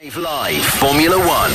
Live Formula One.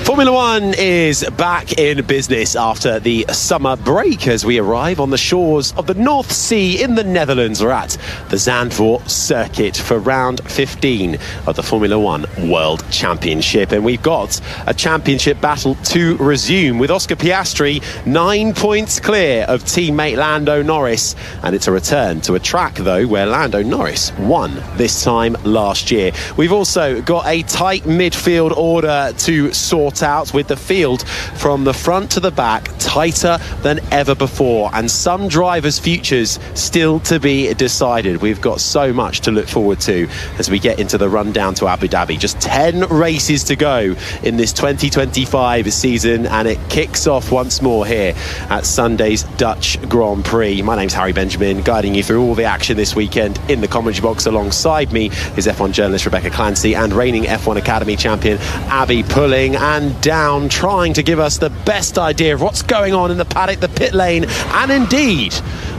Formula One is back in business after the summer break as we arrive on the shores of the North Sea in the Netherlands. We're at the Zandvoort circuit for round 15 of the Formula One World Championship. And we've got a championship battle to resume with Oscar Piastri 9 points clear of teammate Lando Norris. And it's a return to a track, though, where Lando Norris won this time last year. We've also got a tight midfield order to sort out, with the field from the front to the back tighter than ever before, and some drivers' futures still to be decided. We've got so much to look forward to as we get into the run down to Abu Dhabi. Just 10 races to go in this 2025 season, and it kicks off once more here at Sunday's Dutch Grand Prix. My name's Harry Benjamin, guiding you through all the action this weekend in the commentary box. Alongside me is F1 journalist Rebecca Clancy and reigning F1 Academy champion Abby Pulling, and down trying to give us the best idea of what's going on in the paddock, the pit lane, and indeed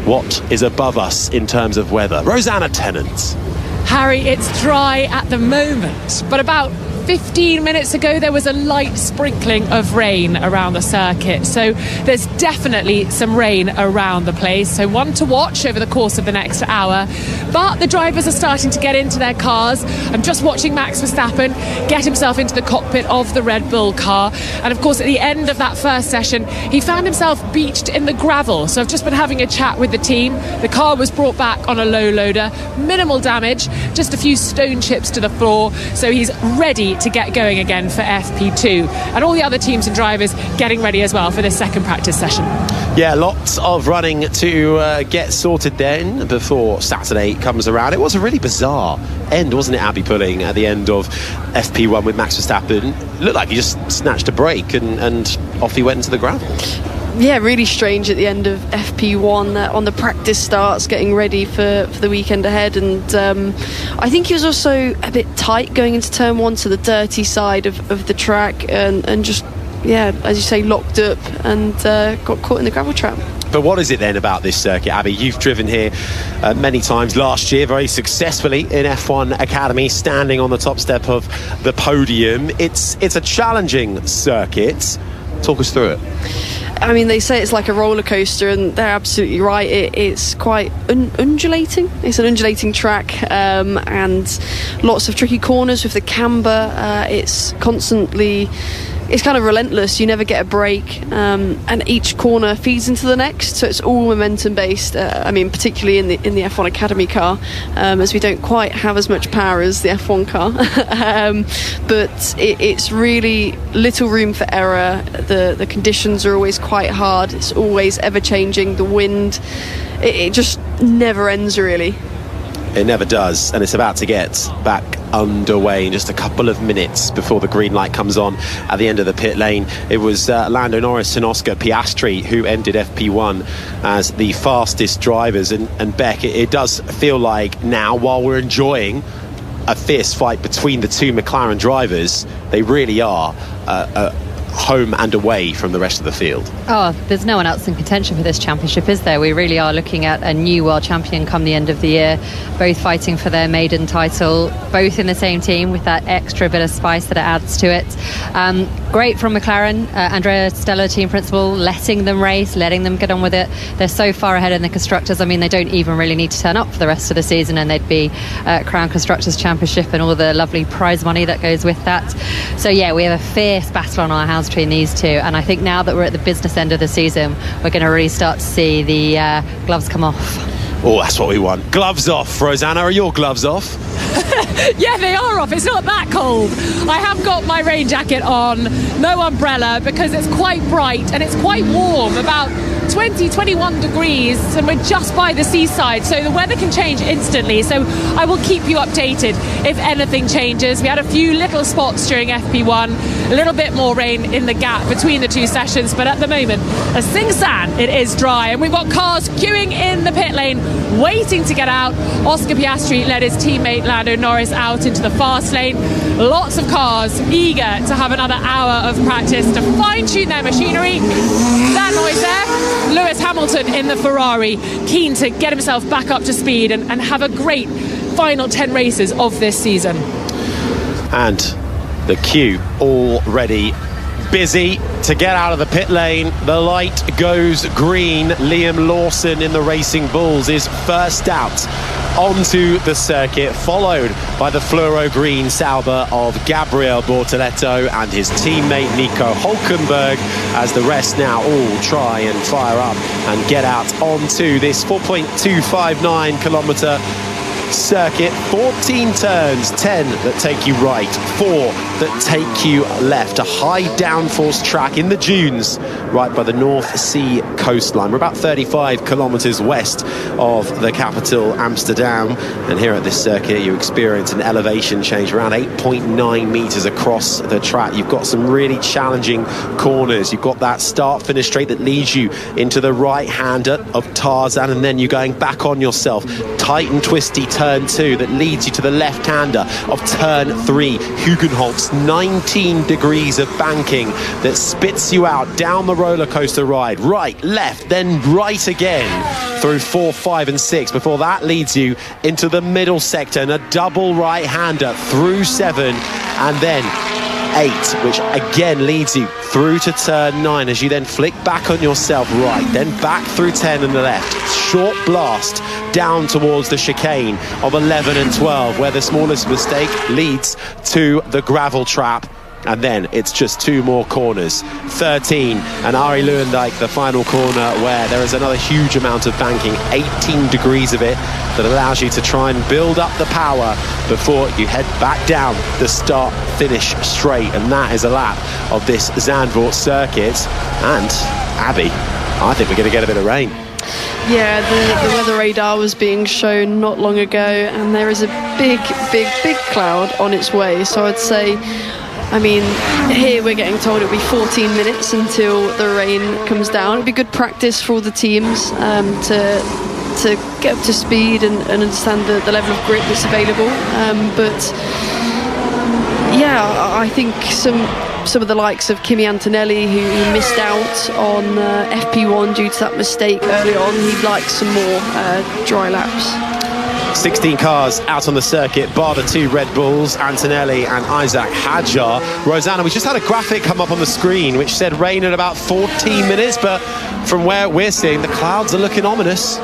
what is above us in terms of weather, Rosanna Tennant. Harry, it's dry at the moment, but about 15 minutes ago there was a light sprinkling of rain around the circuit, so there's definitely some rain around the place, so one to watch over the course of the next hour. But the drivers are starting to get into their cars. I'm just watching Max Verstappen get himself into the cockpit of the Red Bull car, and of course at the end of that first session he found himself beached in the gravel, so I've just been having a chat with the team. The car was brought back on a low loader, minimal damage, just a few stone chips to the floor, so he's ready to get going again for FP2, and all the other teams and drivers getting ready as well for this second practice session. Yeah, lots of running to get sorted then before Saturday comes around. It was a really bizarre end, wasn't it, Abby Pulling, at the end of FP1 with Max Verstappen? Looked like he just snatched a break and off he went into the gravel. Yeah, really strange at the end of FP1 on the practice starts, getting ready for the weekend ahead. And I think he was also a bit tight going into turn one to the dirty side of the track, and just, yeah, as you say, locked up and got caught in the gravel trap. But what is it then about this circuit, Abby? You've driven here many times last year, very successfully in F1 Academy, standing on the top step of the podium. It's a challenging circuit. Talk us through it. I mean, they say it's like a roller coaster, and they're absolutely right. It's quite undulating. It's an undulating track, and lots of tricky corners with the camber. It's constantly... It's kind of relentless. You never get a break, and each corner feeds into the next, so it's all momentum based. I mean, particularly in the F1 Academy car, as we don't quite have as much power as the F1 car, but it's really little room for error. The conditions are always quite hard. It's always ever changing. The wind, it just never ends, really. It never does, and it's about to get back underway in just a couple of minutes before the green light comes on at the end of the pit lane. It was Lando Norris and Oscar Piastri who ended FP1 as the fastest drivers, and Beck, it does feel like now, while we're enjoying a fierce fight between the two McLaren drivers, they really are home and away from the rest of the field. Oh, there's no one else in contention for this championship, is there? We really are looking at a new world champion come the end of the year, both fighting for their maiden title, both in the same team, with that extra bit of spice that it adds to it. Great from McLaren, Andrea Stella, team principal, letting them race, letting them get on with it. They're so far ahead in the constructors. I mean, they don't even really need to turn up for the rest of the season, and they'd be crowned Constructors Championship and all the lovely prize money that goes with that. So yeah, we have a fierce battle on our hands between these two, and I think now that we're at the business end of the season, we're going to really start to see the gloves come off. Oh, that's what we want. Gloves off, Rosanna. Are your gloves off? Yeah, they are off. It's not that cold. I have got my rain jacket on, no umbrella, because it's quite bright and it's quite warm, about 20-21 degrees, and we're just by the seaside, so the weather can change instantly. So I will keep you updated if anything changes. We had a few little spots during FP1, a little bit more rain in the gap between the two sessions, but at the moment, as things stand, it is dry, and we've got cars queuing in the pit lane waiting to get out. Oscar Piastri led his teammate Lando Norris out into the fast lane. Lots of cars eager to have another hour of practice to fine-tune their machinery. That noise there, Lewis Hamilton in the Ferrari, keen to get himself back up to speed and have a great final 10 races of this season. And the queue already busy to get out of the pit lane. The light goes green. Liam Lawson in the Racing Bulls is first out onto the circuit, followed by the fluoro green Sauber of Gabriel Bortoleto and his teammate Nico Hulkenberg, as the rest now all try and fire up and get out onto this 4.259 kilometre circuit. 14 turns, 10 that take you right, 4 that take you left. A high downforce track in the dunes right by the North Sea coastline. We're about 35 kilometres west of the capital, Amsterdam, and here at this circuit you experience an elevation change around 8.9 metres across the track. You've got some really challenging corners. You've got that start-finish straight that leads you into the right-hander of Tarzan, and then you're going back on yourself. Tight and twisty turn 2 that leads you to the left-hander of turn 3, Hugenholz. 19 degrees of banking that spits you out down the roller coaster ride. Right, left, then right again through 4, 5 and 6 before that leads you into the middle sector and a double right-hander through 7 and then 8, which again leads you through to turn 9 as you then flick back on yourself right, then back through 10 and the left. Short blast down towards the chicane of 11 and 12, where the smallest mistake leads to the gravel trap. And then it's just 2 more corners, 13 and Arie Luyendyk, the final corner, where there is another huge amount of banking, 18 degrees of it, that allows you to try and build up the power before you head back down the start finish straight. And that is a lap of this Zandvoort circuit. And Abby, I think we're going to get a bit of rain. Yeah, the weather radar was being shown not long ago, and there is a big cloud on its way. So I'd say, I mean, here we're getting told it'll be 14 minutes until the rain comes down. It'll be good practice for all the teams to get up to speed and understand the level of grip that's available. But yeah, I think some of the likes of Kimi Antonelli, who missed out on FP1 due to that mistake early on, he'd like some more dry laps. 16 cars out on the circuit, bar the 2 Red Bulls, Antonelli and Isaac Hadjar. Rosanna, we just had a graphic come up on the screen which said rain in about 14 minutes, but from where we're seeing, the clouds are looking ominous.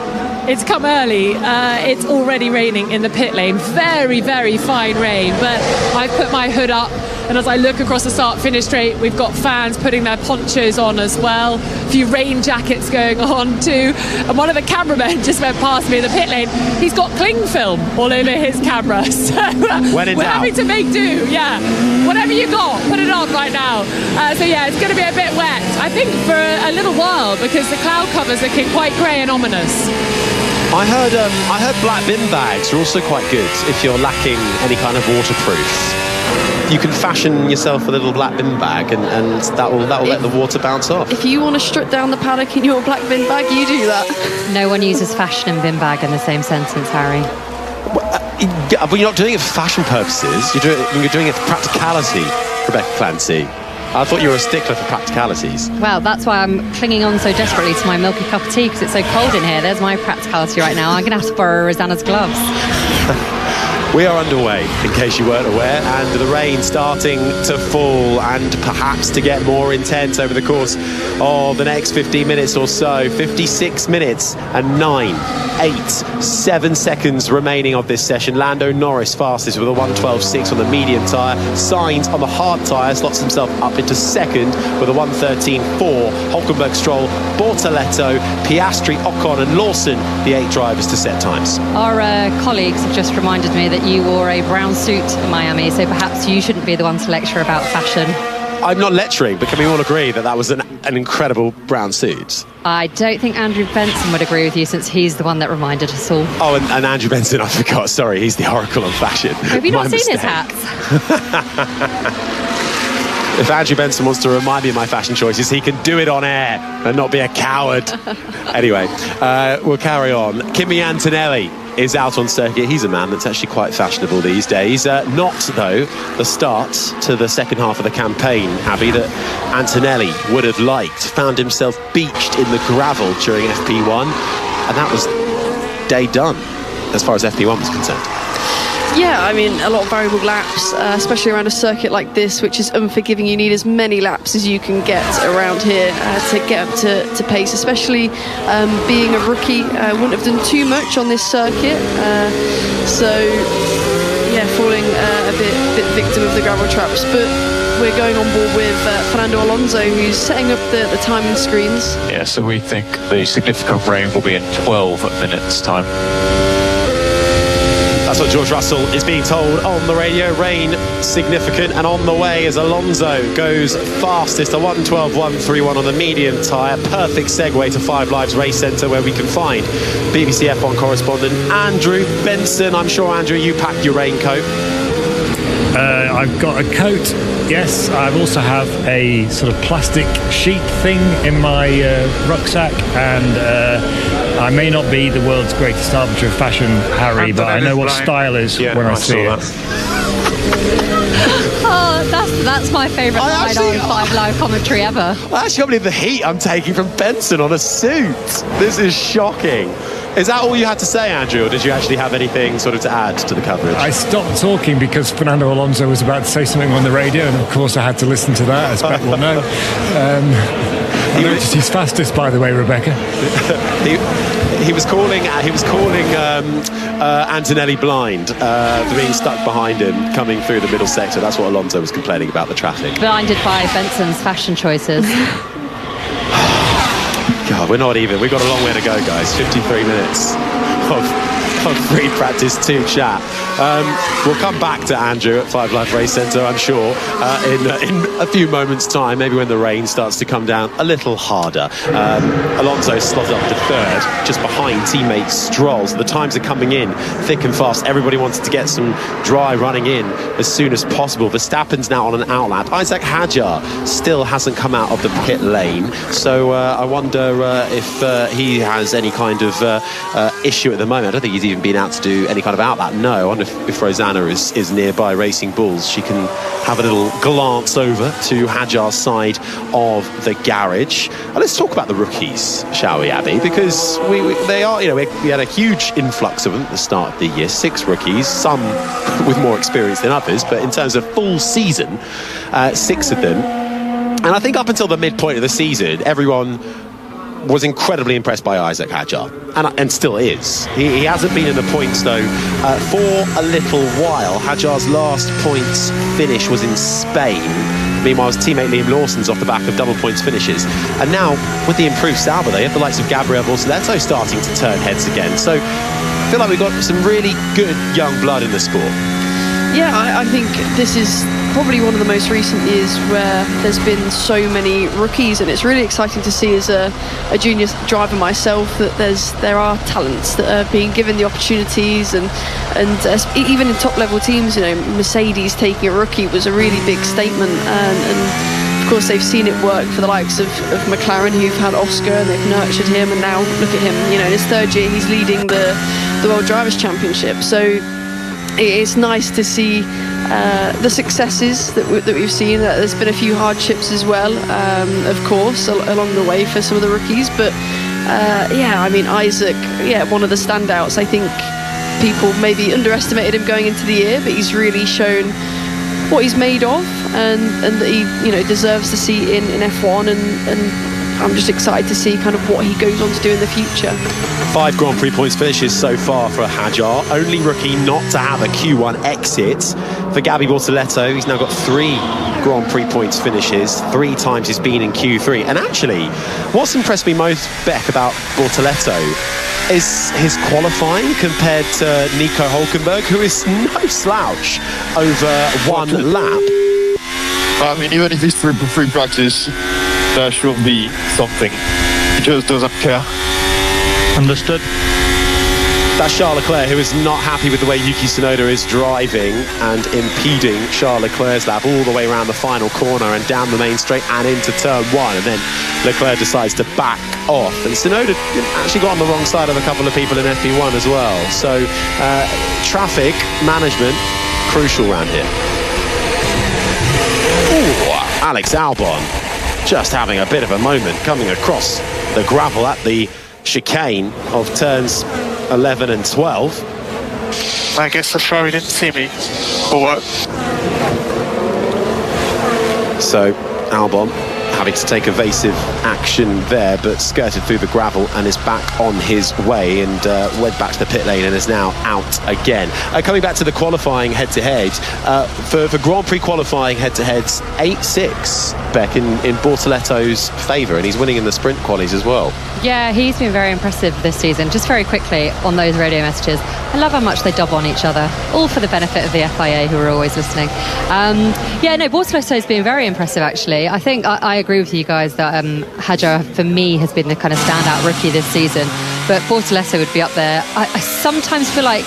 It's come early. It's already raining in the pit lane. Very, very fine rain. But I've put my hood up, and as I look across the start-finish straight, we've got fans putting their ponchos on as well. A few rain jackets going on too. And one of the cameramen just went past me in the pit lane. He's got cling film all over his camera. So when in we're doubt, having to make do. Yeah, whatever you got, put it on right now. So yeah, it's going to be a bit wet, I think, for a little while, because the cloud cover's looking quite grey and ominous. I heard black bin bags are also quite good if you're lacking any kind of waterproof. You can fashion yourself a little black bin bag, and that will let the water bounce off. If you want to strip down the paddock in your black bin bag, you do that. No one uses fashion and bin bag in the same sentence, Harry. But you're not doing it for fashion purposes. You're doing it for practicality, Rebecca Clancy. I thought you were a stickler for practicalities. Well, that's why I'm clinging on so desperately to my milky cup of tea, because it's so cold in here. There's my practicality right now. I'm going to have to borrow Rosanna's gloves. We are underway, in case you weren't aware, and the rain starting to fall and perhaps to get more intense over the course of the next 15 minutes or so. 56 minutes and 9, 8, 7 seconds remaining of this session. Lando Norris fastest with a 1:12.6 on the medium tyre. Sainz on the hard tyre slots himself up into second with a 1:13.4. Hulkenberg, Stroll, Bortoleto, Piastri, Ocon and Lawson, the 8 drivers to set times. Our colleagues have just reminded me that you wore a brown suit in Miami, so perhaps you shouldn't be the one to lecture about fashion. I'm not lecturing, but can we all agree that was an incredible brown suit? I don't think Andrew Benson would agree with you, since he's the one that reminded us all. Oh, and Andrew Benson, I forgot, sorry, he's the oracle on fashion. Have you not seen his hats? If Andrew Benson wants to remind me of my fashion choices, he can do it on air and not be a coward. Anyway, we'll carry on. Kimi Antonelli is out on circuit. He's a man that's actually quite fashionable these days. Not, though, the start to the second half of the campaign, Abby, that Antonelli would have liked. Found himself beached in the gravel during FP1, and that was day done, as far as FP1 was concerned. Yeah, I mean, a lot of variable laps, especially around a circuit like this, which is unforgiving. You need as many laps as you can get around here to get up to pace, especially being a rookie. Wouldn't have done too much on this circuit. So, yeah, falling a bit victim of the gravel traps. But we're going on board with Fernando Alonso, who's setting up the timing screens. Yeah, so we think the significant rain will be in 12 minutes' time. That's what George Russell is being told on the radio. Rain significant and on the way as Alonso goes fastest. A 1:12.131 on the medium tyre. Perfect segue to 5 Live's race centre, where we can find BBC F1 correspondent Andrew Benson. I'm sure, Andrew, you packed your raincoat. I've got a coat, yes. I also have a sort of plastic sheet thing in my rucksack, and I may not be the world's greatest arbiter of fashion, Harry, but I know what style is when I see it. Oh, that's my favourite line on 5 Live commentary ever. I actually can't believe the heat I'm taking from Benson on a suit. This is shocking. Is that all you had to say, Andrew, or did you actually have anything sort of to add to the coverage? I stopped talking because Fernando Alonso was about to say something on the radio, and of course I had to listen to that, as Beck will know. I noticed he's fastest, by the way, Rebecca. He was calling Antonelli blind for being stuck behind him coming through the middle sector. That's what Alonso was complaining about, the traffic. Blinded by Benson's fashion choices. God, we're not even. We've got a long way to go, guys. 53 minutes of free practice 2 chat. We'll come back to Andrew at 5 Live Race Centre, I'm sure, in a few moments' time, maybe when the rain starts to come down a little harder. Alonso slotted up to 3rd, just behind teammate Stroll. So the times are coming in thick and fast. Everybody wants to get some dry running in as soon as possible. Verstappen's now on an outlap. Isaac Hadjar still hasn't come out of the pit lane, so I wonder if he has any kind of issue at the moment. I don't think he's even been out to do any kind of outlap. No, I wonder if Rosanna is nearby racing bulls. She can have a little glance over to Hadjar's side of the garage. Let's talk about the rookies, shall we, Abby? Because they are, we had a huge influx of them at the start of the year. 6 rookies, some with more experience than others, but in terms of full season, 6 of them. And I think up until the midpoint of the season, everyone was incredibly impressed by Isaac Hadjar, and still is. He hasn't been in the points, though, for a little while. Hadjar's last points finish was in Spain. Meanwhile, his teammate Liam Lawson's off the back of double points finishes. And now, with the improved Sauber, they have the likes of Gabriel Bortoleto starting to turn heads again. So I feel like we've got some really good young blood in the sport. Yeah, I think this is probably one of the most recent years where there's been so many rookies, and it's really exciting to see as a junior driver myself that there are talents that are being given the opportunities, and even in top level teams, Mercedes taking a rookie was a really big statement, and of course they've seen it work for the likes of McLaren, who've had Oscar and they've nurtured him, and now look at him, in his 3rd year he's leading the World Drivers' Championship. So it's nice to see the successes that we've seen. There's been a few hardships as well, of course, along the way for some of the rookies. But Isaac, one of the standouts. I think people maybe underestimated him going into the year, but he's really shown what he's made of, and that he deserves the seat in F1, and I'm just excited to see kind of what he goes on to do in the future. 5 Grand Prix points finishes so far for Hadjar. Only rookie not to have a Q1 exit. For Gabby Bortoleto, he's now got 3 Grand Prix points finishes. 3 times he's been in Q3. And actually, what's impressed me most, Beck, about Bortoleto is his qualifying compared to Nico Hülkenberg, who is no slouch over 1 lap. I mean, even if it's free practice, there should be something. He just doesn't care. Understood. That's Charles Leclerc, who is not happy with the way Yuki Tsunoda is driving and impeding Charles Leclerc's lap all the way around the final corner and down the main straight and into turn 1. And then Leclerc decides to back off. And Tsunoda actually got on the wrong side of a couple of people in FP1 as well. So traffic management, crucial round here. Ooh, Alex Albon just having a bit of a moment coming across the gravel at the chicane of turns 11 and 12. I guess the Ferrari didn't see me. Or what? So Albon having to take evasive action there, but skirted through the gravel and is back on his way and went back to the pit lane and is now out again. Coming back to the qualifying head-to-head, for Grand Prix qualifying head-to-heads, 8-6, Beck, in Bortoletto's favour, and he's winning in the sprint qualies as well. Yeah, he's been very impressive this season. Just very quickly on those radio messages, I love how much they dub on each other, all for the benefit of the FIA, who are always listening. Bortoletto's been very impressive, actually. I think I agree with you guys that Hadjar, for me, has been the kind of standout rookie this season, but Bortoletto would be up there. I sometimes feel like,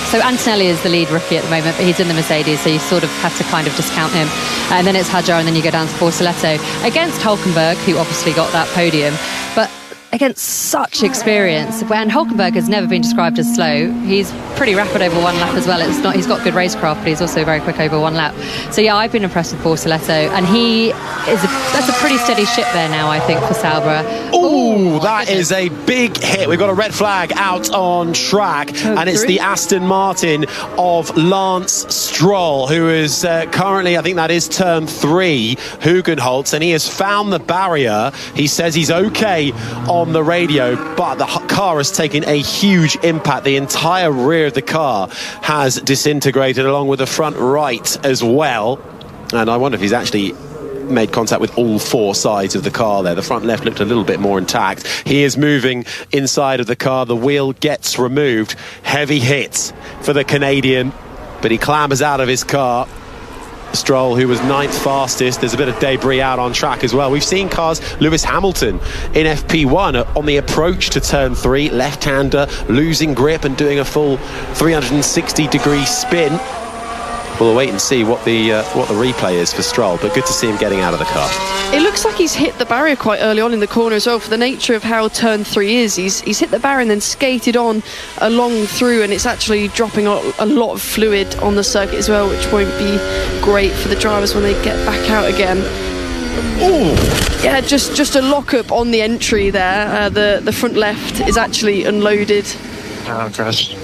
so Antonelli is the lead rookie at the moment, but he's in the Mercedes, so you sort of have to kind of discount him. And then it's Hadjar, and then you go down to Bortoletto against Hulkenberg, who obviously got that podium, but against such experience. And Hulkenberg has never been described as slow. He's pretty rapid over one lap as well. He's got good racecraft, but he's also very quick over one lap. So yeah, I've been impressed with Bortoletto, and that's a pretty steady ship there now, I think, for Sauber. Oh, that is a big hit. We've got a red flag out on track, and it's the Aston Martin of Lance Stroll, who is currently, I think that is turn 3, Hugenholtz, and he has found the barrier. He says he's okay on the radio, but the car has taken a huge impact. The entire rear of the car has disintegrated, along with the front right as well. And I wonder if he's actually made contact with all 4 sides of the car there. The front left looked a little bit more intact. He is moving inside of the car. The wheel gets removed. Heavy hit for the Canadian, but he clambers out of his car. Stroll, who was 9th fastest. There's a bit of debris out on track as well. We've seen cars, Lewis Hamilton in FP1 on the approach to turn 3, left-hander losing grip and doing a full 360-degree spin. We'll wait and see what the replay is for Stroll, but good to see him getting out of the car. It looks like he's hit the barrier quite early on in the corner as well, for the nature of how turn 3 is. He's hit the barrier and then skated on along through, and it's actually dropping a lot of fluid on the circuit as well, which won't be great for the drivers when they get back out again. Ooh. Yeah, just a lock-up on the entry there. The front left is actually unloaded. Oh, gosh.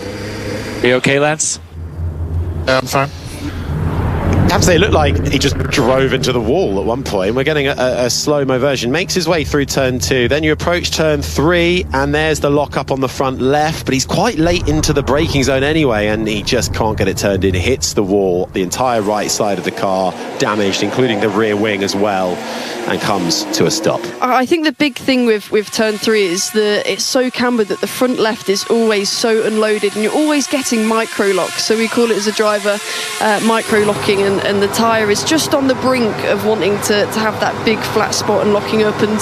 Are you okay, Lance? Yeah, I'm fine. I have to say, it looked like he just drove into the wall at one point. We're getting a slow-mo version. Makes his way through turn 2. Then you approach turn 3, and there's the lock-up on the front left. But he's quite late into the braking zone anyway, and he just can't get it turned in. Hits the wall. The entire right side of the car damaged, including the rear wing as well, and comes to a stop. I think the big thing with turn 3 is it's so cambered that the front left is always so unloaded, and you're always getting micro-lock. So we call it as a driver micro-locking, and the tyre is just on the brink of wanting to have that big flat spot and locking up, and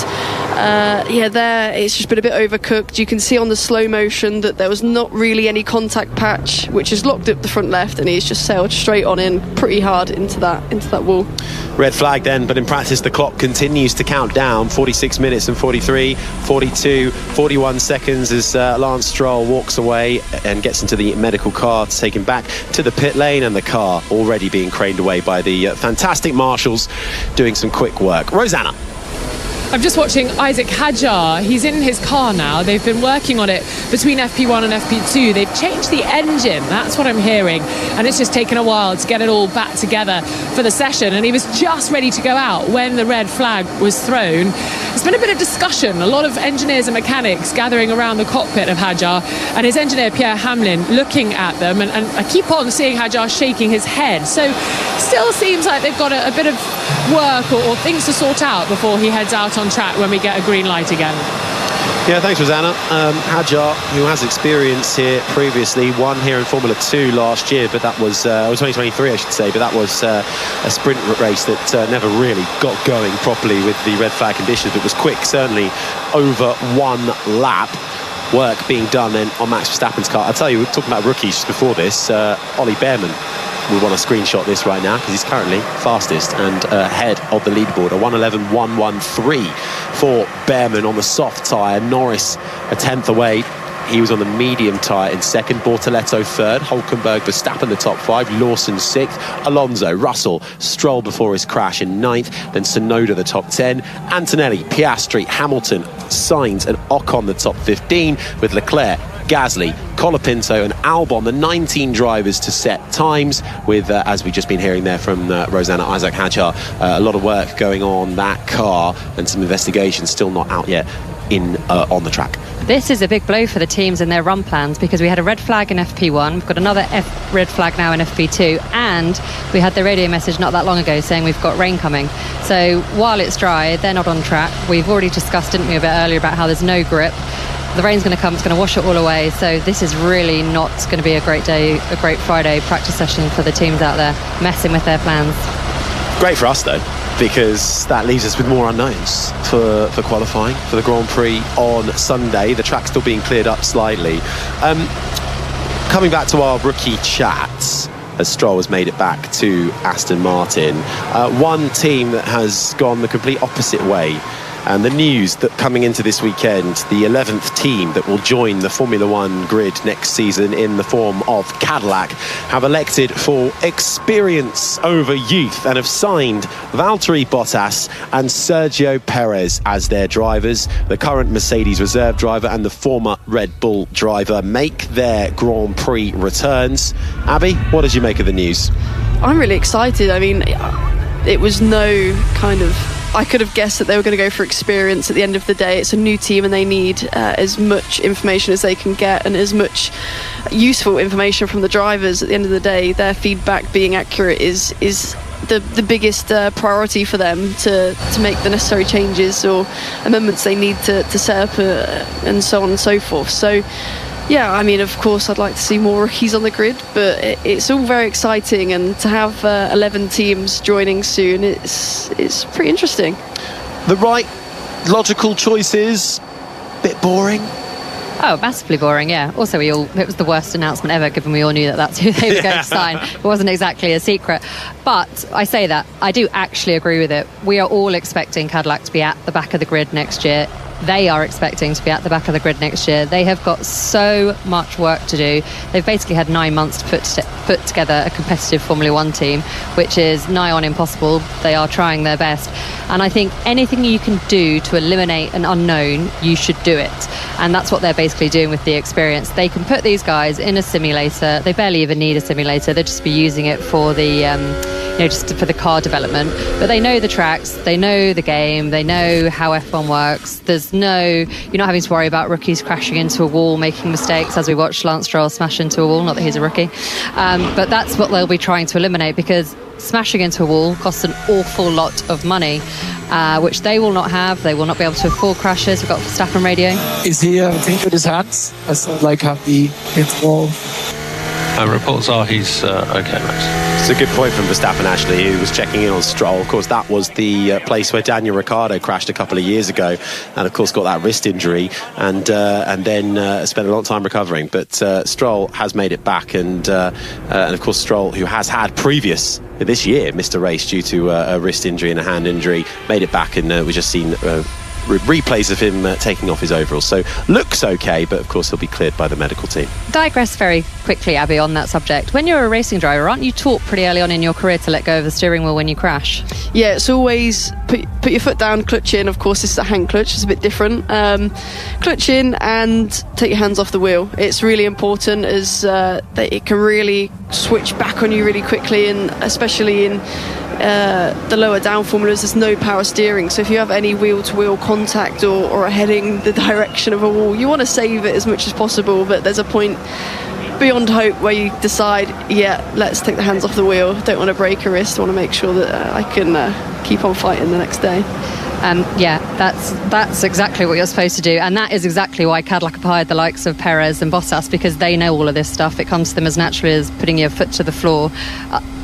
there it's just been a bit overcooked. You can see on the slow motion that there was not really any contact patch, which has locked up the front left, and he's just sailed straight on in pretty hard into that wall. Red flag then, but in practice the clock continues to count down. 46 minutes and 43, 42, 41 seconds as Lance Stroll walks away and gets into the medical car to take him back to the pit lane, and the car already being craned away by the fantastic marshals doing some quick work. Rosanna. I'm just watching Isaac Hadjar. He's in his car now. They've been working on it between FP1 and FP2. They've changed the engine. That's what I'm hearing. And it's just taken a while to get it all back together for the session. And he was just ready to go out when the red flag was thrown. There's been a bit of discussion. A lot of engineers and mechanics gathering around the cockpit of Hadjar, and his engineer Pierre Hamlin looking at them. And I keep on seeing Hadjar shaking his head. So still seems like they've got a bit of work or things to sort out before he heads out on track when we get a green light again. Yeah, thanks, Rosanna. Hadjar, who has experience here previously, won here in Formula 2 last year, but that was 2023, I should say, but that was a sprint race that never really got going properly with the red flag conditions. It was quick, certainly over one lap. Work being done then on Max Verstappen's car. I'll tell you, we were talking about rookies just before this. Ollie Bearman. We want to screenshot this right now because he's currently fastest and ahead of the leaderboard. A 1:11.113 for Bearman on the soft tyre. Norris a 10th away. He was on the medium tyre in second. Bortoletto third. Hulkenberg, Verstappen the top 5. Lawson 6th. Alonso, Russell, Stroll before his crash in 9th. Then Tsunoda the top 10. Antonelli, Piastri, Hamilton, Sainz and Ocon the top 15, with Leclerc Gasly, Colapinto and Albon, the 19 drivers to set times with, as we've just been hearing there from Rosanna Isaac-Hadjar, a lot of work going on that car and some investigations still not out yet on the track. This is a big blow for the teams and their run plans, because we had a red flag in FP1, we've got another red flag now in FP2, and we had the radio message not that long ago saying we've got rain coming. So while it's dry, they're not on track. We've already discussed, didn't we, a bit earlier about how there's no grip. The rain's going to come, it's going to wash it all away. So this is really not going to be a great day, a great Friday practice session for the teams out there, messing with their plans. Great for us though, because that leaves us with more unknowns for qualifying for the Grand Prix on Sunday. The track's still being cleared up slightly. Coming back to our rookie chats, as Stroll has made it back to Aston Martin, one team that has gone the complete opposite way. And the news that coming into this weekend, the 11th team that will join the Formula One grid next season in the form of Cadillac have elected for experience over youth and have signed Valtteri Bottas and Sergio Perez as their drivers. The current Mercedes reserve driver and the former Red Bull driver make their Grand Prix returns. Abby, what did you make of the news? I'm really excited. I mean, it was no kind of... I could have guessed that they were going to go for experience at the end of the day. It's a new team and they need as much information as they can get and as much useful information from the drivers. At the end of the day, their feedback being accurate is the biggest priority for them to make the necessary changes or amendments they need to set up and so on and so forth. So yeah, I mean, of course, I'd like to see more rookies on the grid, but it's all very exciting, and to have 11 teams joining soon, it's pretty interesting. The right logical choices, bit boring. Oh, massively boring, yeah. Also, it was the worst announcement ever, given we all knew that that's who they were going to sign. It wasn't exactly a secret. But I say that, I do actually agree with it. We are all expecting Cadillac to be at the back of the grid next year. They are expecting to be at the back of the grid next year. They have got so much work to do. They've basically had 9 months to put together a competitive Formula One team, which is nigh on impossible. They are trying their best. And I think anything you can do to eliminate an unknown, you should do it. And that's what they're basically doing with the experience. They can put these guys in a simulator. They barely even need a simulator. They'll just be using it for the... just for the car development. But they know the tracks, they know the game, they know how F1 works. You're not having to worry about rookies crashing into a wall, making mistakes, as we watched Lance Stroll smash into a wall. Not that he's a rookie. But that's what they'll be trying to eliminate, because smashing into a wall costs an awful lot of money, which they will not have. They will not be able to afford crashes. We've got Verstappen radio. Is he finished with his hands? That's not like have the hit wall. Reports are he's okay, Max. It's a good point from Verstappen, actually, who was checking in on Stroll. Of course, that was the place where Daniel Ricciardo crashed a couple of years ago, and of course got that wrist injury, and then spent a long time recovering. But Stroll has made it back, and of course Stroll, who has had previous this year missed a race due to a wrist injury and a hand injury, made it back, and we've just seen replays of him taking off his overalls. So looks okay, but of course he'll be cleared by the medical team. Digress very quickly, Abby, on that subject. When you're a racing driver, aren't you taught pretty early on in your career to let go of the steering wheel when you crash? Yeah, it's always put your foot down, clutch in. Of course, this is a hand clutch, it's a bit different. Clutch in and take your hands off the wheel. It's really important, as that it can really switch back on you really quickly, and especially in the lower down formulas, there's no power steering, so if you have any wheel-to-wheel contact or are heading the direction of a wall, you want to save it as much as possible. But there's a point beyond hope where you decide, yeah, let's take the hands off the wheel, don't want to break a wrist, I want to make sure that I can keep on fighting the next day. Yeah, that's exactly what you're supposed to do, and that is exactly why Cadillac have hired the likes of Perez and Bottas, because they know all of this stuff. It comes to them as naturally as putting your foot to the floor.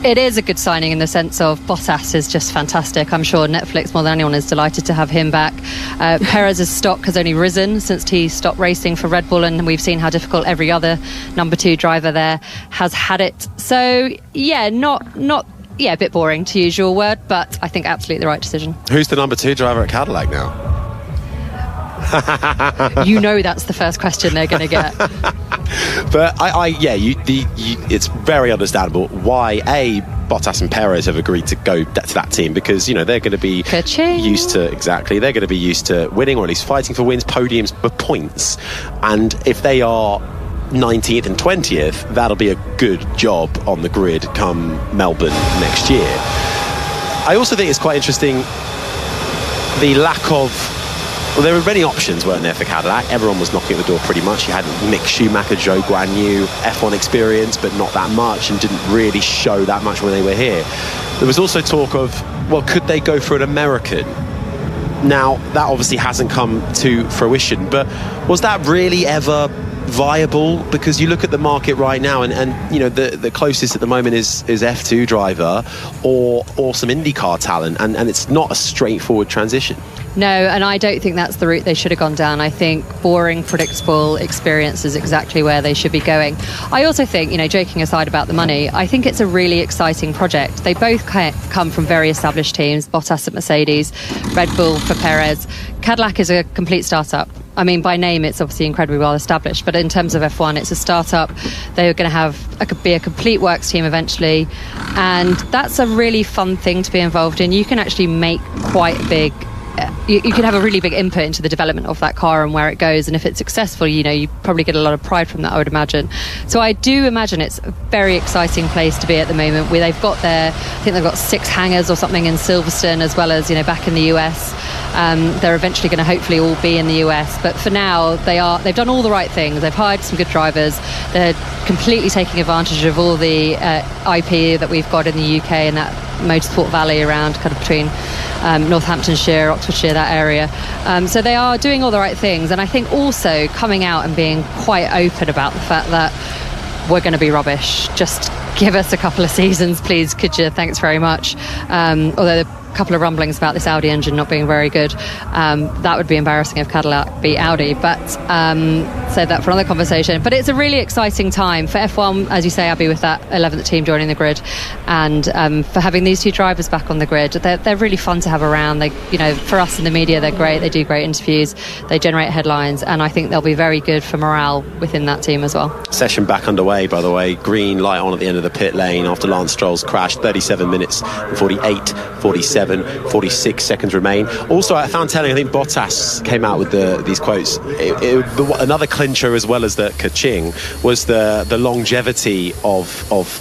It is a good signing in the sense of Bottas is just fantastic. I'm sure Netflix more than anyone is delighted to have him back. Perez's stock has only risen since he stopped racing for Red Bull, and we've seen how difficult every other number 2 driver there has had it. So yeah, a bit boring to use your word, but I think absolutely the right decision. Who's the number 2 driver at Cadillac now? You know that's the first question they're going to get. But it's very understandable why Bottas and Perez have agreed to go to that team because, you know, they're going to be used to, they're going to be used to winning, or at least fighting for wins, podiums, for points. And if they are 19th and 20th, that'll be a good job on the grid come Melbourne next year. I also think it's quite interesting the lack of, well, there were many options, weren't there, for Cadillac? Everyone was knocking at the door pretty much. You had Mick Schumacher, Joe Guan Yu, F1 experience, but not that much, and didn't really show that much when they were here. There was also talk of, well, could they go for an American? Now, that obviously hasn't come to fruition, but was that really ever viable? Because you look at the market right now, and you know, the closest at the moment is F2 driver or some IndyCar talent, and it's not a straightforward transition. No, and I don't think that's the route they should have gone down. I think boring, predictable experience is exactly where they should be going. I also think, you know, joking aside about the money, I think it's a really exciting project. They both come from very established teams, Bottas at Mercedes, Red Bull for Perez. Cadillac is a complete startup. I mean, by name, it's obviously incredibly well established, but in terms of F1, it's a startup. They're going to be a complete works team eventually, and that's a really fun thing to be involved in. You can actually make quite big you can have a really big input into the development of that car and where it goes, and if it's successful, you know, you probably get a lot of pride from that, I would imagine. So I do imagine it's a very exciting place to be at the moment, where they've got I think they've got 6 hangars or something in Silverstone, as well as, you know, back in the US. They're eventually going to hopefully all be in the US, but for now they've done all the right things. They've hired some good drivers. They're completely taking advantage of all the IP that we've got in the UK and that motorsport valley around kind of between Northamptonshire, Oxfordshire, that area. So they are doing all the right things, and I think also coming out and being quite open about the fact that we're going to be rubbish. Just give us a couple of seasons, please, could you? Thanks very much. Although a couple of rumblings about this Audi engine not being very good. That would be embarrassing if Cadillac beat Audi, but save that for another conversation. But it's a really exciting time for F1, as you say, Abby, with that 11th team joining the grid, and for having these 2 drivers back on the grid. They're really fun to have around. They, you know, for us in the media, they're great. They do great interviews. They generate headlines, and I think they'll be very good for morale within that team as well. Session back underway, by the way. Green light on at the end of the pit lane after Lance Stroll's crash. 37 minutes, 48, 47. 46 seconds remain. Also, I found telling, I think Bottas came out with these quotes. Another clincher, as well as the ka-ching, was the longevity of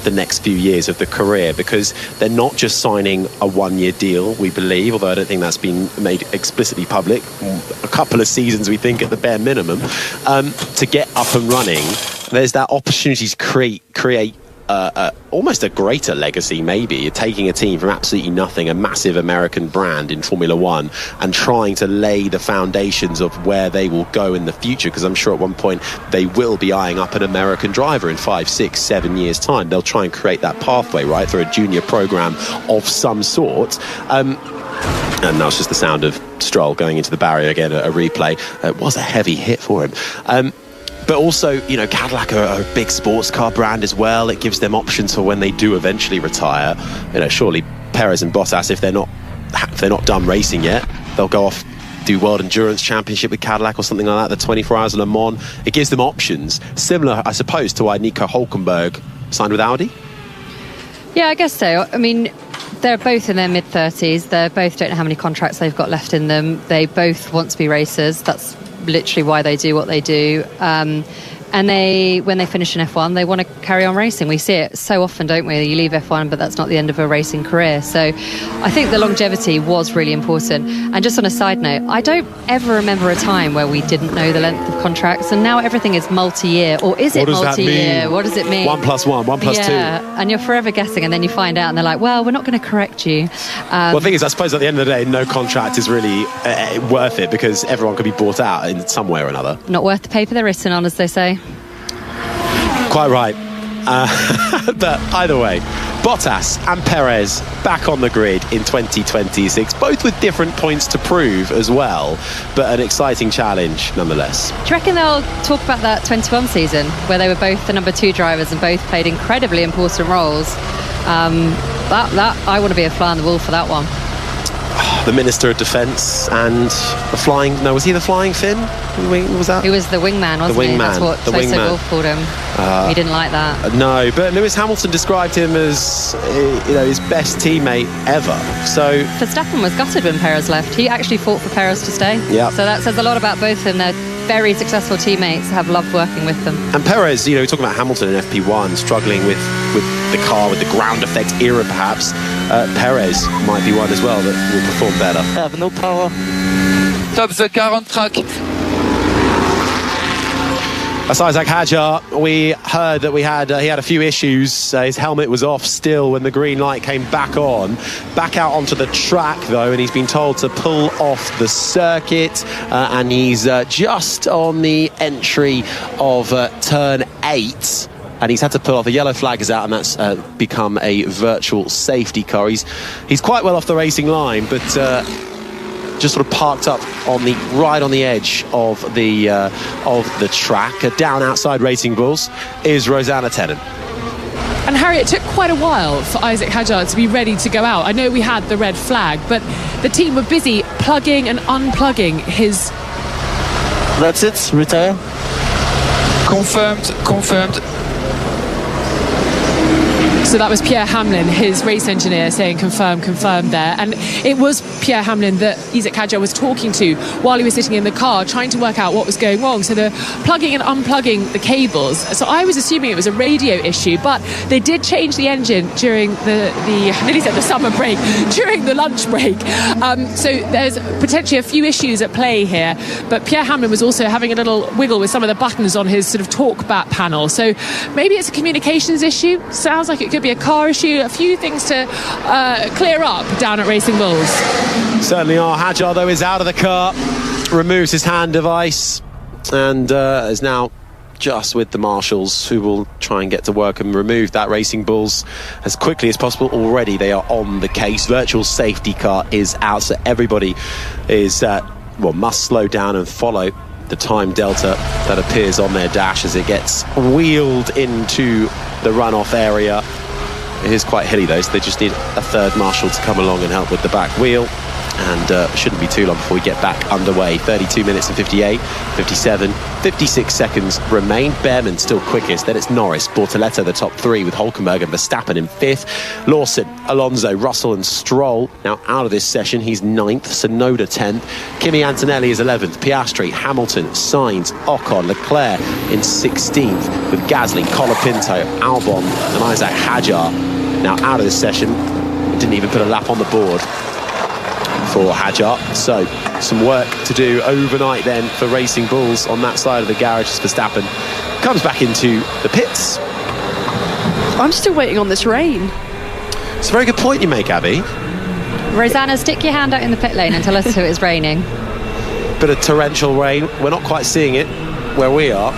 the next few years of the career, because they're not just signing a 1-year deal, we believe, although I don't think that's been made explicitly public. A couple of seasons, we think, at the bare minimum, to get up and running. There's that opportunity to create almost a greater legacy, maybe. You're taking a team from absolutely nothing, a massive American brand in Formula One, and trying to lay the foundations of where they will go in the future, because I'm sure at one point they will be eyeing up an American driver in 5, 6, 7 years' time. They'll try and create that pathway, right, through a junior program of some sort. And now it's just the sound of Stroll going into the barrier again, a replay. It was a heavy hit for him. But also, you know, Cadillac are a big sports car brand as well. It gives them options for when they do eventually retire. You know, surely Perez and Bottas, if they're not done racing yet, they'll go off, do World Endurance Championship with Cadillac or something like that, the 24 Hours of Le Mans. It gives them options, similar, I suppose, to why Nico Hülkenberg signed with Audi. Yeah, I guess so. I mean, they're both in their mid-30s. They both don't know how many contracts they've got left in them. They both want to be racers. That's literally why they do what they do. And when they finish in F1, they want to carry on racing. We see it so often, don't we? You leave F1, but that's not the end of a racing career. So I think the longevity was really important. And just on a side note, I don't ever remember a time where we didn't know the length of contracts, and now everything is multi-year. Or is it multi-year? What does it mean? 1 + 1, 1 + 2. Yeah, and you're forever guessing, and then you find out, and they're like, well, we're not going to correct you. Well, the thing is, I suppose at the end of the day, no contract is really worth it, because everyone could be bought out in some way or another. Not worth the paper they're written on, as they say. Quite right. But either way, Bottas and Perez back on the grid in 2026, both with different points to prove as well, but an exciting challenge nonetheless. Do you reckon they'll talk about that 21 season where they were both the number 2 drivers and both played incredibly important roles? I want to be a fly on the wall for that one. The Minister of Defence and the flying... No, was he the flying Finn? Was that? He was the wingman, wasn't he? That's what Toto Wolff called him. He didn't like that. No, but Lewis Hamilton described him as his best teammate ever. So Verstappen was gutted when Perez left. He actually fought for Perez to stay. Yeah. So that says a lot about both of them. They're very successful teammates, have loved working with them. And Perez, talking about Hamilton in FP1 struggling with the car, with the ground effect era perhaps, Perez might be one as well that will perform better. I have no power. Top the car on track. That's Isaac Hadjar. We heard that he had a few issues. His helmet was off still when the green light came back on. Back out onto the track though, and he's been told to pull off the circuit. And he's just on the entry of turn 8. And he's had to pull off. The yellow flag is out, and that's become a virtual safety car. He's quite well off the racing line, but just sort of parked up right on the edge of the track. Down outside Racing Bulls is Rosanna Tennant. And Harry, it took quite a while for Isaac Hadjar to be ready to go out. I know we had the red flag, but the team were busy plugging and unplugging his... That's it, retire. Confirmed. So that was Pierre Hamlin, his race engineer, saying confirm there. And it was Pierre Hamlin that Isaac Hadjar was talking to while he was sitting in the car, trying to work out what was going wrong. So they're plugging and unplugging the cables. So I was assuming it was a radio issue, but they did change the engine during I nearly said the summer break, during the lunch break. So there's potentially a few issues at play here. But Pierre Hamlin was also having a little wiggle with some of the buttons on his sort of talk-back panel. So maybe it's a communications issue. Sounds like it could be a car issue. A few things to clear up down at Racing Bulls. Certainly are. Hadjar though is out of the car, removes his hand device, and is now just with the marshals, who will try and get to work and remove that Racing Bulls as quickly as possible. Already they are on the case. Virtual safety car is out, so everybody is must slow down and follow the time delta that appears on their dash as it gets wheeled into the runoff area. It is quite hilly though, so they just need a third marshal to come along and help with the back wheel, and shouldn't be too long before we get back underway. 32 minutes and 58, 57, 56 seconds remain. Behrman still quickest, then it's Norris, Bortoleto the top 3 with Hülkenberg and Verstappen in 5th. Lawson, Alonso, Russell and Stroll now out of this session. He's 9th, Tsunoda 10th, Kimi Antonelli is 11th, Piastri, Hamilton, Sainz, Ocon, Leclerc in 16th with Gasly, Colapinto, Albon and Isaac Hadjar now out of this session. Didn't even put a lap on the board for Hadjar. So some work to do overnight then for Racing Bulls on that side of the garage as Verstappen comes back into the pits. I'm still waiting on this rain. It's a very good point you make, Abby. Rosanna, stick your hand out in the pit lane and tell us who is raining. Bit of torrential rain. We're not quite seeing it where we are.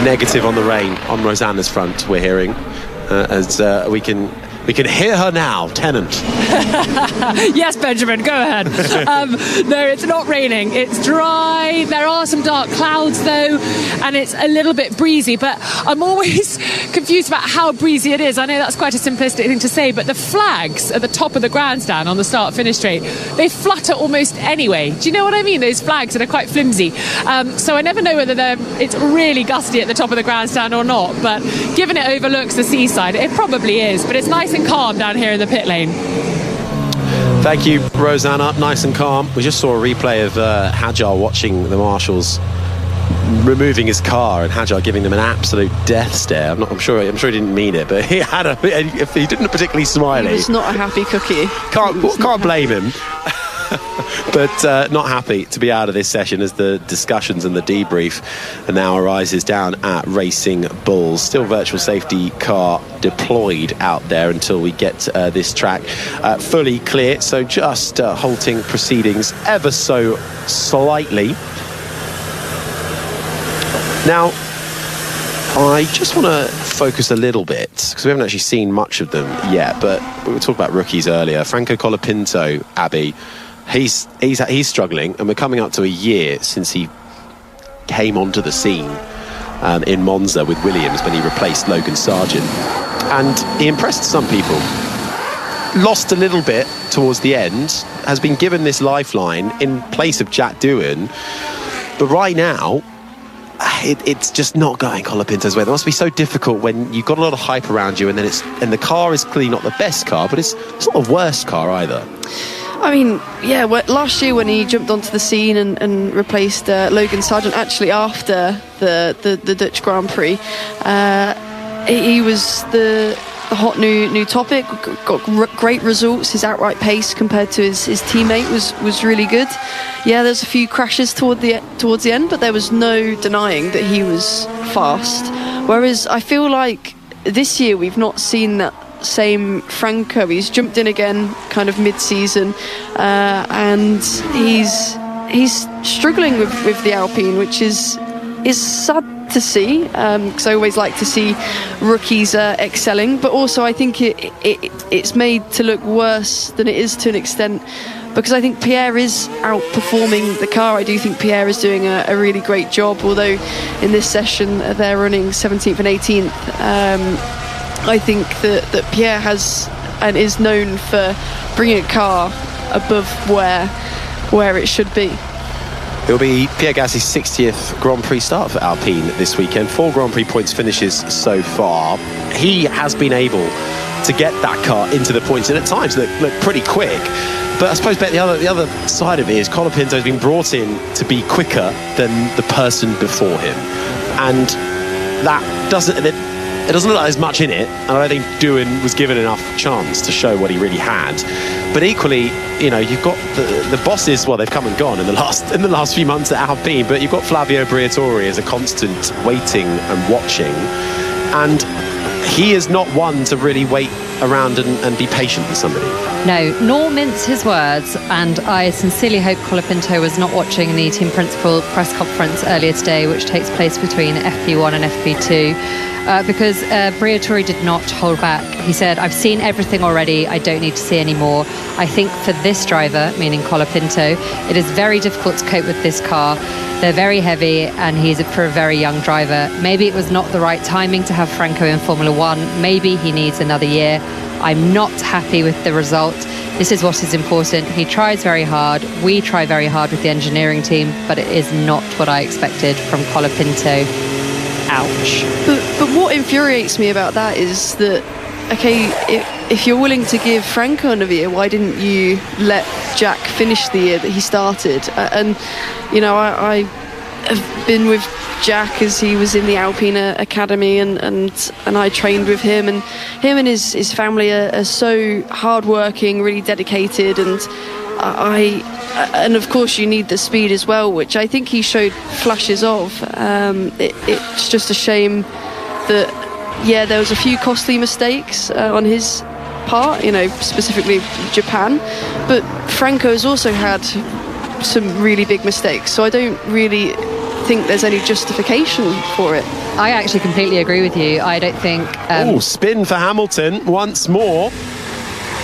Negative on the rain on Rosanna's front, we're hearing, as we can hear her now. Tennant. Yes, Benjamin, go ahead. No, it's not raining. It's dry. There are some dark clouds, though, and it's a little bit breezy, but I'm always confused about how breezy it is. I know that's quite a simplistic thing to say, but the flags at the top of the grandstand on the start-finish straight, they flutter almost anyway. Do you know what I mean? Those flags that are quite flimsy. So I never know whether it's really gusty at the top of the grandstand or not, but given it overlooks the seaside, it probably is, but it's nice and calm down here in the pit lane. Thank you, Rosanna. Nice and calm. We just saw a replay of Hadjar watching the marshals removing his car and Hadjar giving them an absolute death stare. I'm sure he didn't mean it, but he didn't particularly smiley. He was not a happy cookie. Can't blame him. But not happy to be out of this session as the discussions and the debrief now arises down at Racing Bulls. Still virtual safety car deployed out there until we get this track fully clear. So just halting proceedings ever so slightly. Now, I just want to focus a little bit, because we haven't actually seen much of them yet, but we were talking about rookies earlier. Franco Colapinto, Abby, he's struggling, and we're coming up to a year since he came onto the scene in Monza with Williams when he replaced Logan Sargent, and he impressed some people. Lost a little bit towards the end, has been given this lifeline in place of Jack Doohan, but right now it's just not going Colapinto's way. It must be so difficult when you've got a lot of hype around you, and then the car is clearly not the best car, but it's not the worst car either. I mean, yeah, last year when he jumped onto the scene and replaced Logan Sargent, actually after the Dutch Grand Prix, he was the hot new topic, got great results. His outright pace compared to his teammate was really good. Yeah, there's a few crashes towards the end, but there was no denying that he was fast. Whereas I feel like this year we've not seen that same Franco. He's jumped in again kind of mid-season, and he's struggling with the Alpine, which is sad to see, because I always like to see rookies excelling, but also I think it's made to look worse than it is to an extent, because I think Pierre is outperforming the car. I do think Pierre is doing a really great job, although in this session they're running 17th and 18th. I think that Pierre has and is known for bringing a car above where it should be. It'll be Pierre Gasly's 60th Grand Prix start for Alpine this weekend. 4 Grand Prix points finishes so far. He has been able to get that car into the points, and at times look pretty quick. But I suppose the other side of it is Colapinto has been brought in to be quicker than the person before him, and that doesn't look like there's much in it, and I don't think Doohan was given enough chance to show what he really had. But equally, you've got the bosses. Well, they've come and gone in the last few months at Alpine, but you've got Flavio Briatore as a constant waiting and watching, and he is not one to really wait around and be patient with somebody. No, nor mince his words, and I sincerely hope Colapinto was not watching the team principal press conference earlier today, which takes place between FP1 and FP2, because Briatore did not hold back. He said, "I've seen everything already, I don't need to see any more." I think for this driver, meaning Colapinto, it is very difficult to cope with this car. They're very heavy, and he's for a very young driver. Maybe it was not the right timing to have Franco in Formula One. Maybe he needs another year. I'm not happy with the result. This is what is important. He tries very hard. We try very hard with the engineering team, but it is not what I expected from Colapinto. Ouch. But what infuriates me about that is that, okay, if you're willing to give Franco another year, why didn't you let Jack finish the year that he started? I have been with Jack as he was in the Alpine Academy, and I trained with him, and his family are so hardworking, really dedicated, and of course you need the speed as well, which I think he showed flashes of. It's just a shame that there was a few costly mistakes on his part, specifically Japan, but Franco has also had some really big mistakes, so I don't really think there's any justification for it. I actually completely agree with you. I don't think... spin for Hamilton once more,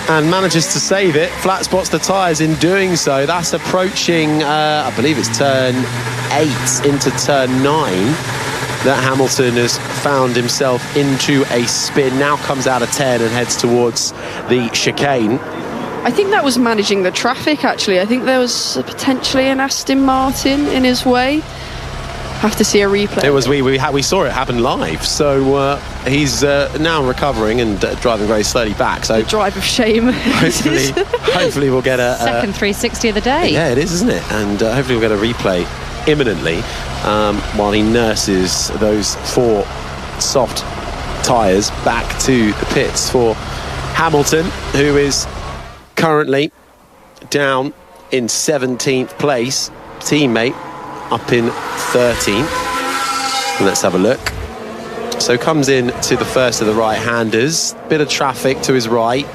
and manages to save it. Flat spots the tyres in doing so. That's approaching, I believe it's turn 8 into turn 9, that Hamilton has found himself into a spin. Now comes out of 10 and heads towards the chicane. I think that was managing the traffic, actually. I think there was potentially an Aston Martin in his way. Have to see a replay. It was we saw it happen live. So he's now recovering and driving very slowly back. So the drive of shame. Hopefully we'll get a second 360 of the day. Yeah, it is, isn't it? And hopefully we'll get a replay imminently while he nurses those 4 soft tyres back to the pits for Hamilton, who is currently down in 17th place. Teammate up in 13th. And let's have a look. So comes in to the first of the right-handers. Bit of traffic to his right.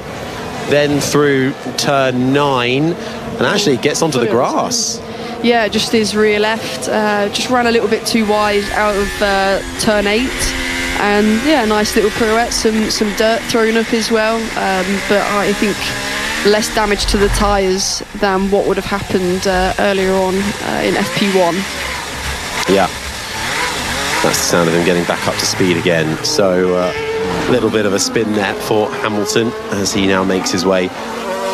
Then through turn 9. And actually gets onto the grass. Yeah, just his rear left. Just ran a little bit too wide out of turn 8. And yeah, nice little pirouette. Some dirt thrown up as well. But I think less damage to the tyres than what would have happened earlier on in FP1. Yeah, that's the sound of him getting back up to speed again. So a little bit of a spin there for Hamilton as he now makes his way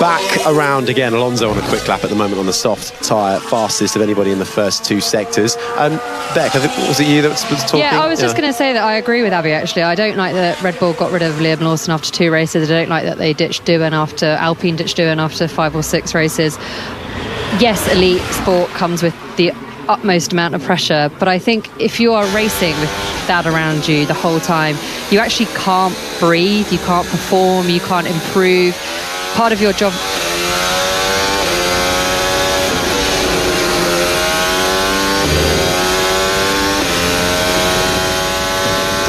back around again. Alonso on a quick lap at the moment on the soft tyre, fastest of anybody in the first 2 sectors. Beck, I think, was it you that was talking? Yeah, I was just going to say that I agree with Abby, actually. I don't like that Red Bull got rid of Liam Lawson after 2 races. I don't like that they ditched Alpine ditched Doohan after 5 or 6 races. Yes, elite sport comes with the utmost amount of pressure, but I think if you are racing with that around you the whole time, you actually can't breathe, you can't perform, you can't improve. Part of your job...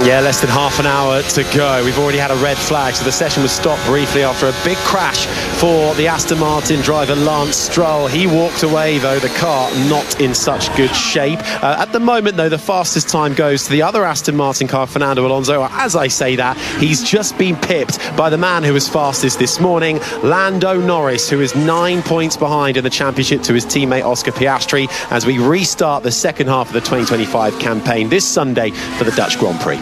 Yeah, less than half an hour to go. We've already had a red flag, so the session was stopped briefly after a big crash for the Aston Martin driver Lance Stroll. He walked away, though, the car not in such good shape. At the moment, though, the fastest time goes to the other Aston Martin car, Fernando Alonso. As I say that, he's just been pipped by the man who was fastest this morning, Lando Norris, who is 9 points behind in the championship to his teammate Oscar Piastri, as we restart the second half of the 2025 campaign this Sunday for the Dutch Grand Prix.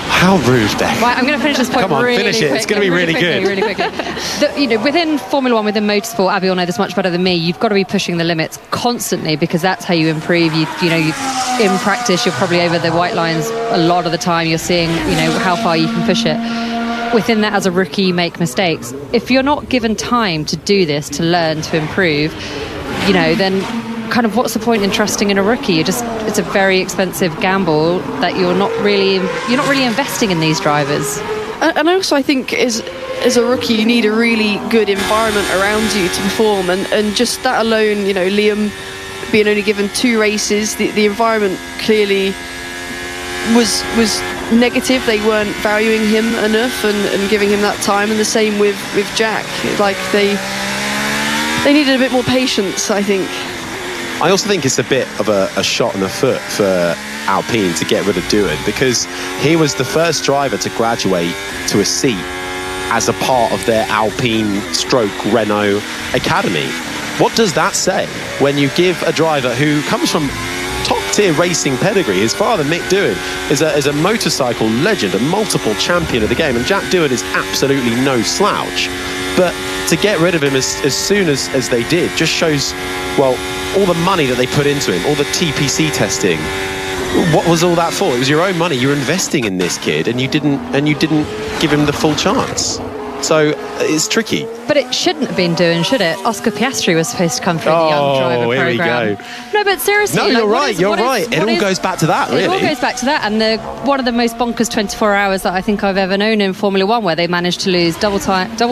How rude, Beck. Right, I'm going to finish this point. Come on, really finish it. Quickly, it's going to be really good. Really quickly. Within Formula One, within motorsport, Abby will know this much better than me. You've got to be pushing the limits constantly, because that's how you improve. In practice, you're probably over the white lines a lot of the time. You're seeing, how far you can push it. Within that, as a rookie, you make mistakes. If you're not given time to do this, to learn, to improve, then kind of what's the point in trusting in a rookie? It's a very expensive gamble that you're not really investing in these drivers. And also, I think as a rookie, you need a really good environment around you to perform, and just that alone, Liam being only given 2 races, the environment clearly was negative. They weren't valuing him enough and giving him that time, and the same with Jack. Like they needed a bit more patience, I think. I also think it's a bit of a shot in the foot for Alpine to get rid of Doohan, because he was the first driver to graduate to a seat as a part of their Alpine/Renault academy. What does that say when you give a driver who comes from top-tier racing pedigree? His father, Mick Doohan, is a motorcycle legend, a multiple champion of the game, and Jack Doohan is absolutely no slouch. But to get rid of him as soon as they did just shows, well, all the money that they put into him, all the TPC testing. What was all that for? It was your own money. You were investing in this kid, and you didn't give him the full chance. So it's tricky. But it shouldn't have been Doohan, should it? Oscar Piastri was supposed to come through the young driver here program. We go. No, but seriously, no, you're right. It all goes back to that, really. It all goes back to that, and one of the most bonkers 24 hours that I think I've ever known in Formula One, where they managed to lose double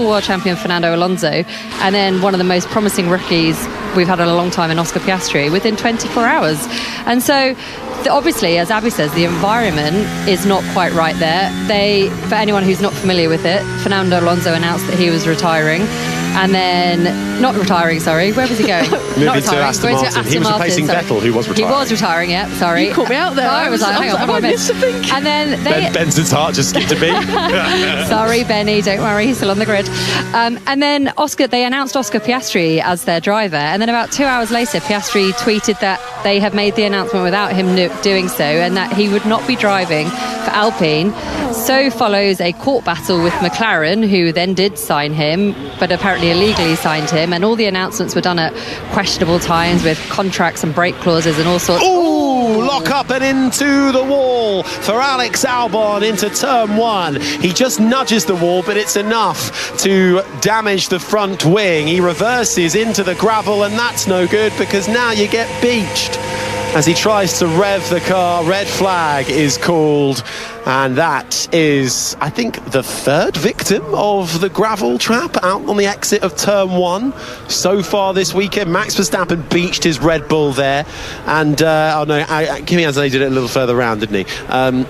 world champion Fernando Alonso, and then one of the most promising rookies we've had in a long time in Oscar Piastri within 24 hours. And so, obviously, as Abby says, the environment is not quite right there. For anyone who's not familiar with it, Fernando Alonso announced that he was retiring. And then, not retiring, sorry. Where was he going? Moving to Aston Martin. He was replacing Vettel, who was retiring. He was retiring, yeah, sorry. You caught me out there. I was like, hang on, what did I miss? And then Benson's heart just skipped a beat. Sorry, Benny, don't worry, he's still on the grid. And then they announced Oscar Piastri as their driver. And then about 2 hours later, Piastri tweeted that they had made the announcement without him doing so, and that he would not be driving for Alpine. So follows a court battle with McLaren, who then did sign him, but apparently illegally signed him, and all the announcements were done at questionable times with contracts and break clauses and all sorts. Ooh, lock up and into the wall for Alex Albon into turn 1. He just nudges the wall, but it's enough to damage the front wing. He reverses into the gravel, and that's no good, because now you get beached as he tries to rev the car. Red flag is called, and that is, I think, the 3rd victim of the gravel trap out on the exit of turn 1 so far this weekend. Max Verstappen beached his Red Bull there, and Kimi Antonelli did it a little further around, didn't he?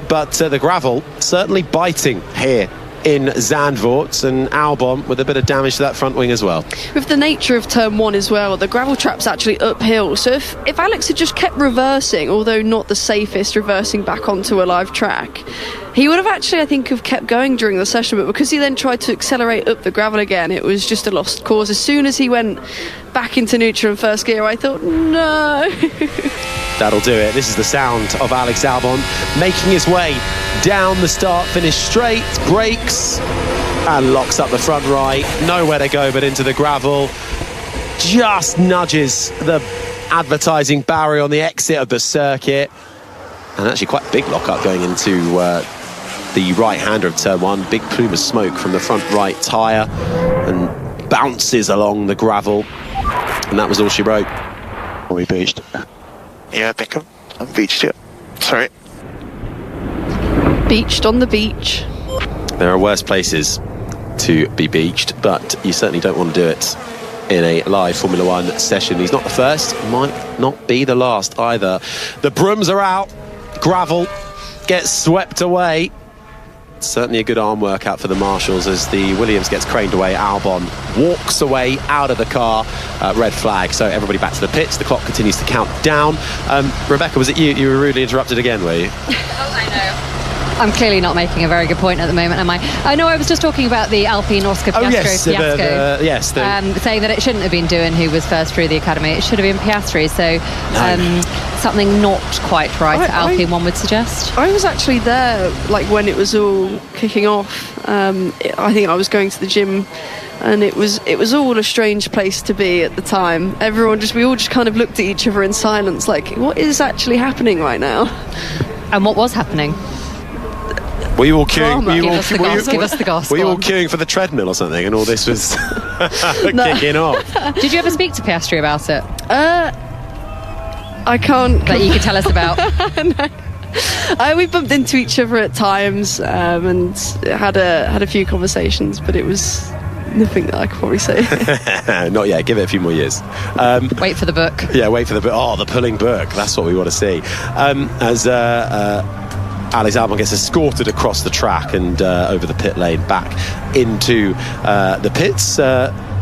But the gravel certainly biting here in Zandvoort, and Albon with a bit of damage to that front wing as well. With the nature of turn 1 as well, the gravel trap's actually uphill, so if Alex had just kept reversing, although not the safest reversing back onto a live track, He would have actually, I think, have kept going during the session, but because he then tried to accelerate up the gravel again, it was just a lost cause. As soon as he went back into neutral and first gear, I thought, no. That'll do it. This is the sound of Alex Albon making his way down the start-finish straight, brakes, and locks up the front right. Nowhere to go but into the gravel. Just nudges the advertising barrier on the exit of the circuit. And actually quite a big lock-up going into the right-hander of turn one. Big plume of smoke from the front right tyre and bounces along the gravel. And that was all she wrote. Are we beached? Yeah, I think I'm beached yet. Sorry. Beached on the beach. There are worse places to be beached, but you certainly don't want to do it in a live Formula One session. He's not the first, might not be the last either. The brooms are out, gravel gets swept away. Certainly a good arm workout for the marshals as the Williams gets craned away. Albon walks away out of the car. Red flag. So everybody back to the pits. The clock continues to count down. Rebecca, was it you? You were rudely interrupted again, were you? I know. I'm clearly not making a very good point at the moment, am I? I know I was just talking about the Alpine Oscar Piastri fiasco. Saying that it shouldn't have been Doohan who was first through the academy. It should have been Piastri. So something not quite right at Alpine, one would suggest. I was actually there, like when it was all kicking off. I think I was going to the gym, and it was all a strange place to be at the time. We all just kind of looked at each other in silence, like, what is actually happening right now? And what was happening? Were you all queuing? Give us the goss. Were you all queuing for the treadmill or something, and all this was kicking off? Did you ever speak to Piastri about it? I can't. That you could tell us about? No. We bumped into each other at times and had a few conversations, but it was nothing that I could probably say. Not yet. Give it a few more years. Wait for the book. Yeah, wait for the book. Oh, the pulling book. That's what we want to see. As Alex Albon gets escorted across the track and over the pit lane back into the pits,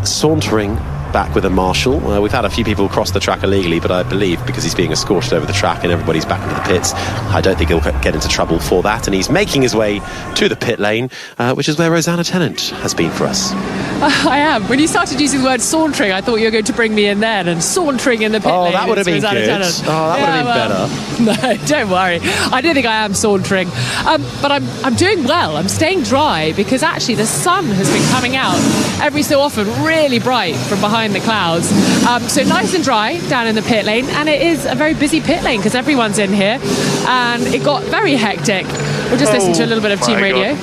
sauntering back with a marshal. We've had a few people cross the track illegally, but I believe because he's being escorted over the track and everybody's back into the pits, I don't think he'll get into trouble for that. And he's making his way to the pit lane, which is where Rosanna Tennant has been for us. I am. When you started using the word sauntering, I thought you were going to bring me in then, and sauntering in the pit lane. That would have been good. Tennant. Oh, that would have been better. No, don't worry. I don't think I am sauntering. But I'm doing well. I'm staying dry because actually the sun has been coming out every so often, really bright from behind the clouds. So nice and dry down in the pit lane, and it is a very busy pit lane because everyone's in here, and it got very hectic. We'll just listen to a little bit of team radio.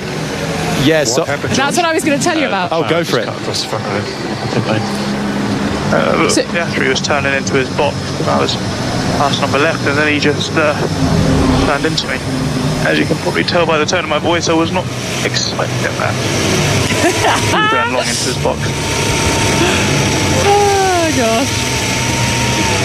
Yeah, so that's what I was going to tell you about. Go for it. Across the front of the pit lane. Piastri was turning into his box. I was passing on the left, and then he just turned into me. As you can probably tell by the tone of my voice, I was not expecting that. He ran long into his box. Oh gosh.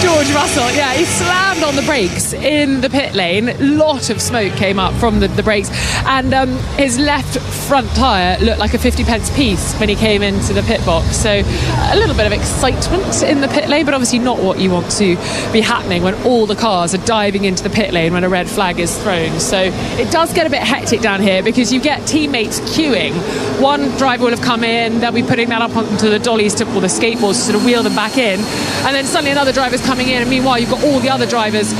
George Russell, he slammed on the brakes in the pit lane. Lot of smoke came up from the brakes, and his left front tyre looked like a 50p piece when he came into the pit box. So a little bit of excitement in the pit lane, but obviously not what you want to be happening when all the cars are diving into the pit lane when a red flag is thrown. So it does get a bit hectic down here because you get teammates queuing. One driver will have come in, they'll be putting that up onto the dollies or the skateboards to sort of wheel them back in, and then suddenly another driver's coming in, and meanwhile you've got all the other drivers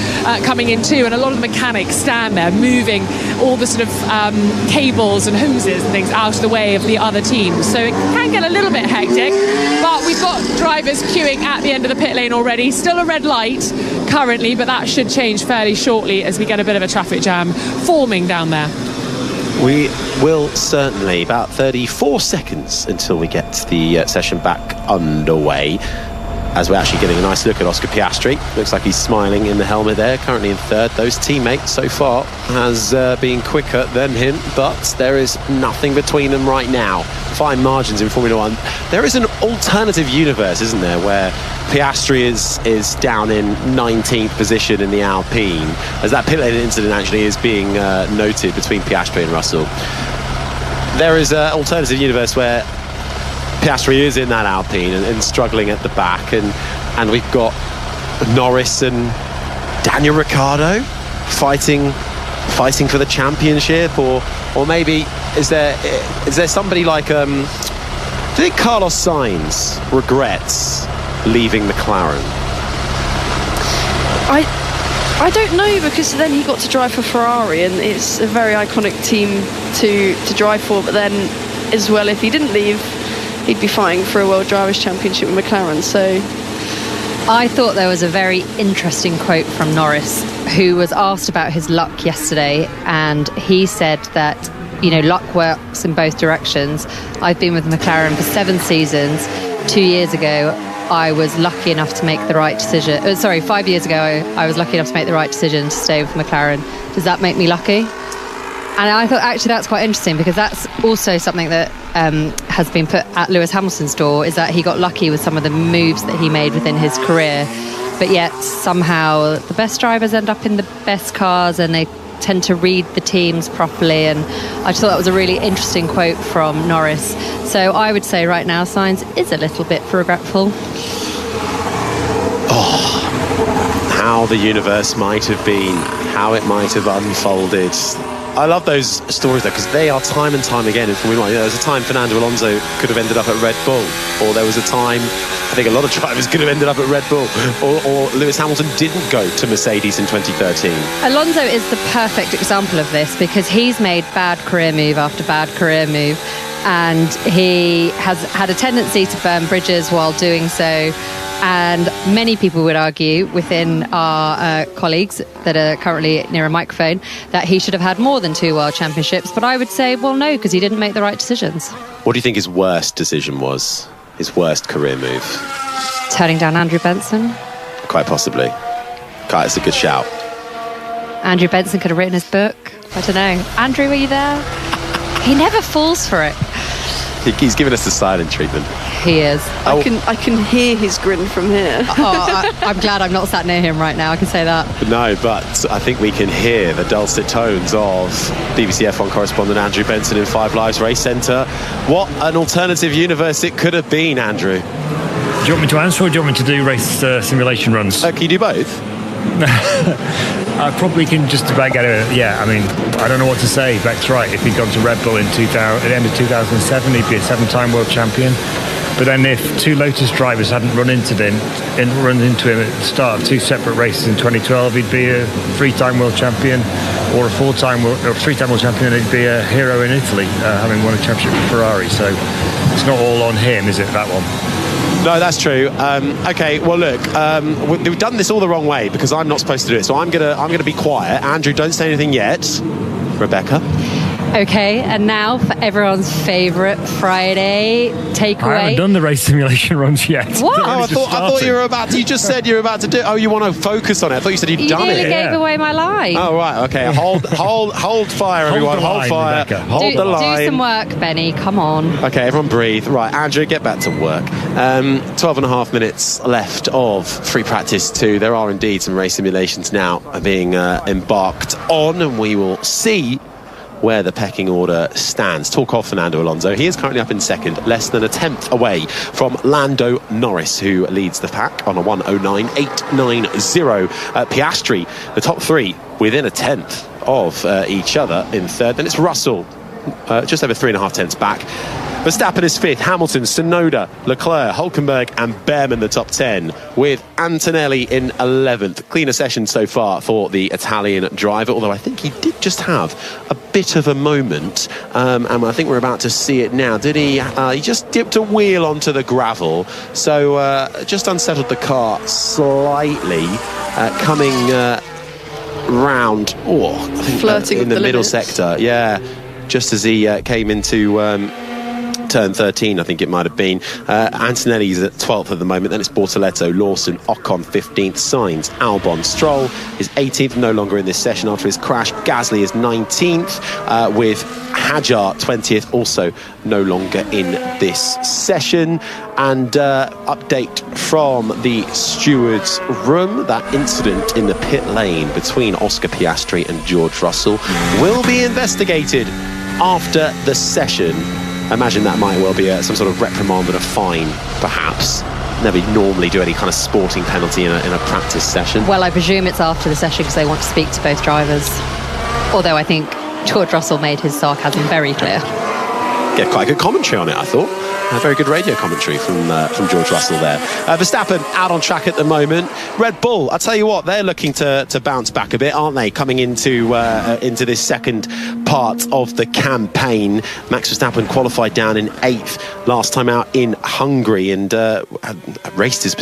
coming in too, and a lot of the mechanics stand there moving all the sort of cables and hoses and things out of the way of the other teams. So it can get a little bit hectic, but we've got drivers queuing at the end of the pit lane already. Still a red light currently, but that should change fairly shortly as we get a bit of a traffic jam forming down there. We will certainly, about 34 seconds until we get the session back underway, as we're actually getting a nice look at Oscar Piastri. Looks like he's smiling in the helmet there, currently in third. Those teammates so far has been quicker than him, but there is nothing between them right now. Fine margins in Formula One. There is an alternative universe, isn't there, where Piastri is down in 19th position in the Alpine, as that pit lane incident actually is being noted between Piastri and Russell. There is an alternative universe where Piastri is in that Alpine and struggling at the back, and we've got Norris and Daniel Ricciardo fighting fighting for the championship, or maybe is there somebody like do you think Carlos Sainz regrets leaving McLaren? I don't know, because then he got to drive for Ferrari, and it's a very iconic team to drive for. But then, as well, if he didn't leave, he'd be fighting for a World Drivers' Championship with McLaren. So I thought there was a very interesting quote from Norris, who was asked about his luck yesterday, and he said that, you know, luck works in both directions. I've been with McLaren for 7 seasons. 2 years ago, I was lucky enough to make the right decision. 5 years ago, I was lucky enough to make the right decision to stay with McLaren. Does that make me lucky? And I thought, actually, that's quite interesting, because that's also something that has been put at Lewis Hamilton's door, is that he got lucky with some of the moves that he made within his career. But yet, somehow, the best drivers end up in the best cars, and they tend to read the teams properly. And I just thought that was a really interesting quote from Norris. So I would say right now Sainz is a little bit regretful. Oh, how the universe might have been, how it might have unfolded. I love those stories though, because they are time and time again in Formula 1. You know, there was a time Fernando Alonso could have ended up at Red Bull, or there was a time, I think a lot of drivers could have ended up at Red Bull, or Lewis Hamilton didn't go to Mercedes in 2013. Alonso is the perfect example of this, because he's made bad career move after bad career move, and he has had a tendency to burn bridges while doing so. And many people would argue within our colleagues that are currently near a microphone that he should have had more than 2 world championships. But I would say, well, no, because he didn't make the right decisions. What do you think his worst decision was? His worst career move? Turning down Andrew Benson. Quite possibly. It's a good shout. Andrew Benson could have written his book. I don't know. Andrew, were you there? He never falls for it. He's giving us the silent treatment. He is. I can hear his grin from here. I'm glad I'm not sat near him right now, I can say that. No, but I think we can hear the dulcet tones of BBC F1 correspondent Andrew Benson in 5 Live's Race Centre. What an alternative universe it could have been, Andrew. Do you want me to answer, or do you want me to do race simulation runs? Can you do both? I probably can just about get it. Yeah, I mean, I don't know what to say. Beck's right. If he'd gone to Red Bull at the end of 2007, he'd be a 7-time world champion. But then if 2 Lotus drivers hadn't run into him at the start of 2 separate races in 2012, he'd be a 3-time world champion, or a 3-time world champion, and he'd be a hero in Italy, having won a championship with Ferrari. So it's not all on him, is it, that one? No, that's true. Okay, well, look, we've done this all the wrong way, because I'm not supposed to do it, so I'm gonna be quiet. Andrew, don't say anything yet. Rebecca. Okay, and now for everyone's favourite Friday takeaway. I haven't done the race simulation runs yet. What? Oh, I thought you were about to. You just said you were about to do. Oh, you want to focus on it? I thought you said you'd done it. You nearly gave away my line. Oh, right. Okay. Hold fire, everyone. Hold fire. Rebecca. Hold the line. Do some work, Benny. Come on. Okay, everyone breathe. Right, Andrew, get back to work. 12 and a half minutes left of free practice 2. There are indeed some race simulations now being embarked on, and we will see where the pecking order stands. Talk of Fernando Alonso. He is currently up in second, less than a tenth away from Lando Norris, who leads the pack on a 1:09.890. Piastri, the top 3, within a tenth of each other in third. Then it's Russell, just over 3.5 tenths back. Verstappen is 5th, Hamilton, Tsunoda, Leclerc, Hülkenberg and Behrman the top 10, with Antonelli in 11th. Cleaner session so far for the Italian driver, although I think he did just have a bit of a moment, and I think we're about to see it now. Did he? He just dipped a wheel onto the gravel, so just unsettled the car slightly, coming round, I think flirting in the middle limits. sector, yeah, just as he came into turn 13, I think it might have been. Antonelli's at 12th at the moment. Then it's Bortoletto, Lawson, Ocon 15th, Sainz, Albon, Stroll is 18th, no longer in this session after his crash. Gasly is 19th, with Hadjar 20th, also no longer in this session. And update from the stewards' room: that incident in the pit lane between Oscar Piastri and George Russell will be investigated after the session. I imagine that might well be some sort of reprimand and a fine, perhaps. Never normally do any kind of sporting penalty in a practice session. Well, I presume it's after the session because they want to speak to both drivers. Although I think George Russell made his sarcasm very clear. Get quite a good commentary on it, I thought. A very good radio commentary from George Russell there. Verstappen out on track at the moment. Red Bull, I'll tell you what, they're looking to bounce back a bit, aren't they? Coming into this second part of the campaign. Max Verstappen qualified down in 8th last time out in Hungary and raced his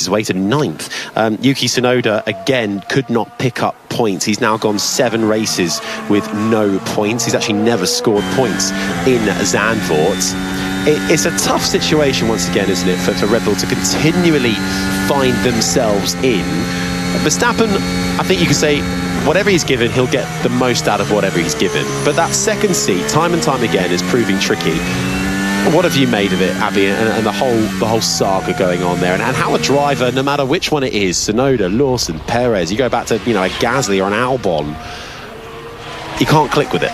way to 9th. Yuki Tsunoda again could not pick up points. He's now gone 7 races with no points. He's actually never scored points in Zandvoort. It's a tough situation once again, isn't it, for Red Bull to continually find themselves in. Verstappen, I think you could say, whatever he's given, he'll get the most out of whatever he's given. But that second seat, time and time again, is proving tricky. What have you made of it, Abby, and the whole saga going on there, and how a driver, no matter which one it is, Tsunoda, Lawson, Perez, you go back to a Gasly or an Albon, you can't click with it.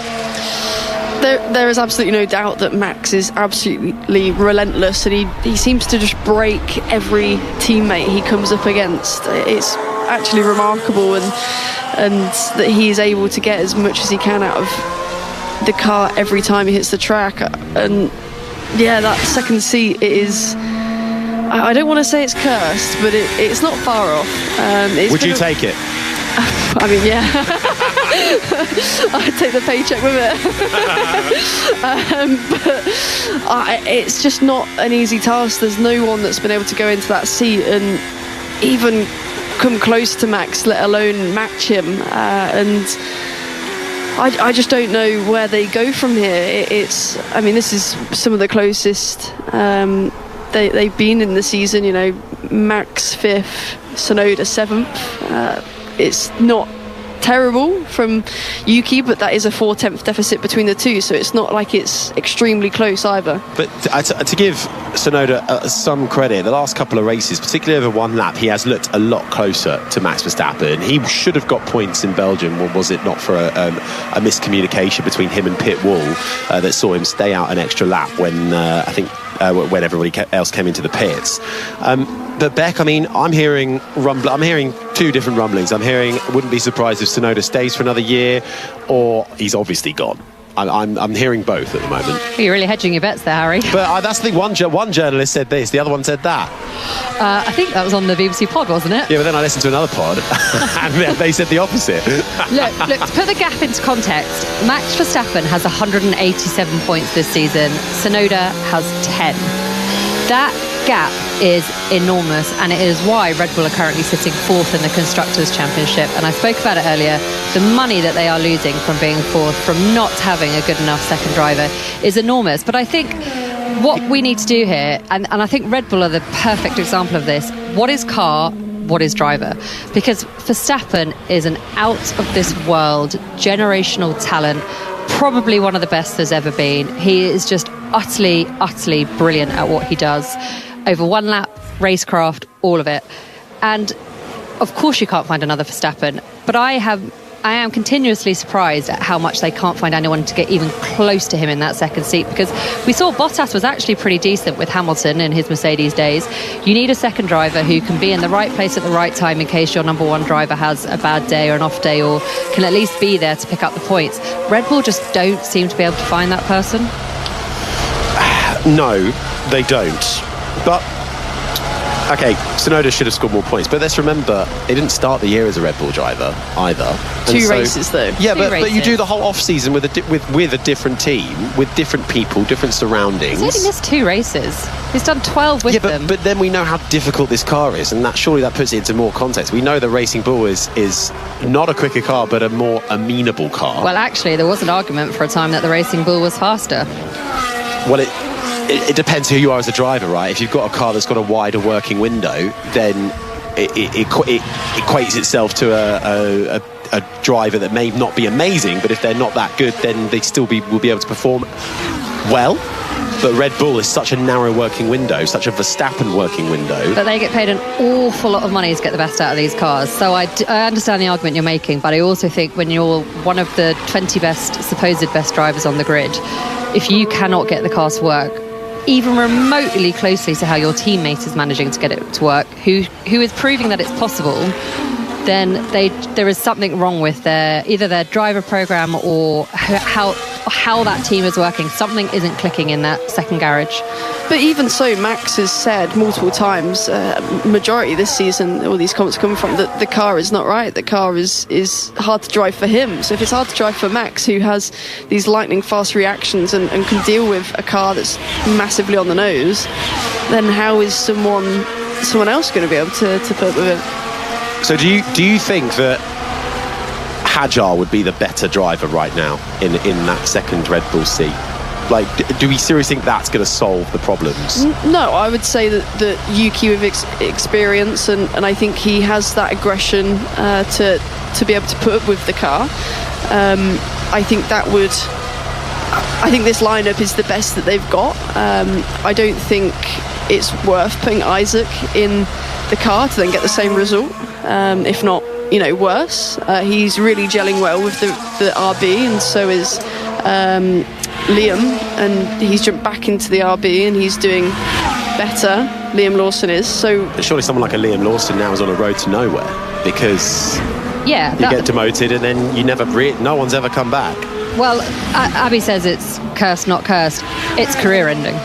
There is absolutely no doubt that Max is absolutely relentless, and he seems to just break every teammate he comes up against. It's actually remarkable, and that he is able to get as much as he can out of the car every time he hits the track. And yeah, that second seat, it is, I don't want to say it's cursed, but it's not far off. Would you take it? I mean, yeah. I'd take the paycheck with it. But it's just not an easy task. There's no one that's been able to go into that seat and even come close to Max, let alone match him. And I just don't know where they go from here. This is some of the closest they've been in the season. Max 5th, Tsunoda 7th. It's not terrible from Yuki, but that is a 4/10 deficit between the two, so it's not like it's extremely close either. But to give Tsunoda some credit, the last couple of races, particularly over one lap, he has looked a lot closer to Max Verstappen. He should have got points in Belgium, or was it not for a miscommunication between him and Pit Wall that saw him stay out an extra lap when when everybody else came into the pits. But Beck, I'm hearing two different rumblings. I'm hearing, wouldn't be surprised if Tsunoda stays for another year, or he's obviously gone. I'm hearing both at the moment. You're really hedging your bets there, Harry. But that's the thing. One journalist said this, the other one said that. I think that was on the BBC pod, wasn't it? Yeah, but then I listened to another pod, and they said the opposite. Look, to put the gap into context, Max Verstappen has 187 points this season. Tsunoda has 10. That gap is enormous, and it is why Red Bull are currently sitting 4th in the Constructors' Championship. And I spoke about it earlier. The money that they are losing from being 4th, from not having a good enough second driver, is enormous. But I think what we need to do here, and I think Red Bull are the perfect example of this, what is car, what is driver? Because Verstappen is an out-of-this-world generational talent, probably one of the best there's ever been. He is just utterly brilliant at what he does. Over one lap, racecraft, all of it. And of course you can't find another Verstappen, but I am continuously surprised at how much they can't find anyone to get even close to him in that second seat, because we saw Bottas was actually pretty decent with Hamilton in his Mercedes days. You need a second driver who can be in the right place at the right time in case your number one driver has a bad day or an off day, or can at least be there to pick up the points. Red Bull just don't seem to be able to find that person. No, they don't. But okay, Tsunoda should have scored more points, but let's remember, he didn't start the year as a Red Bull driver either. Two races though. Yeah, but you do the whole off-season with a different team, with different people, different surroundings. He's only missed 2 races. He's done 12 with them. But then we know how difficult this car is, and surely that puts it into more context. We know the Racing Bull is not a quicker car, but a more amenable car. Well, actually, there was an argument for a time that the Racing Bull was faster. Well, it depends who you are as a driver, right? If you've got a car that's got a wider working window, then it equates itself to a driver that may not be amazing, but if they're not that good, then they still will be able to perform well. But Red Bull is such a narrow working window, such a Verstappen working window. But they get paid an awful lot of money to get the best out of these cars. So I understand the argument you're making, but I also think when you're one of the 20 supposed best drivers on the grid, if you cannot get the car to work even remotely closely to how your teammate is managing to get it to work, who is proving that it's possible, then there is something wrong with either their driver program or how that team is working. Something isn't clicking in that second garage. But even so, Max has said multiple times, majority this season, all these comments come from, that the car is not right. The car is hard to drive for him. So if it's hard to drive for Max, who has these lightning fast reactions and can deal with a car that's massively on the nose, then how is someone else going to be able to put up with it? So do you think that Hadjar would be the better driver right now in that second Red Bull seat? Like, do we seriously think that's going to solve the problems? No, I would say that Yuki with experience, and I think he has that aggression to be able to put up with the car. I think this lineup is the best that they've got. I don't think it's worth putting Isaac in the car to then get the same result, if not, worse. He's really gelling well with the RB, and so is Liam, and he's jumped back into the RB and he's doing better. Liam Lawson is. So surely someone like a Liam Lawson now is on a road to nowhere, because you get demoted and then you no one's ever come back. Well, Abby says it's cursed, not cursed. It's career ending.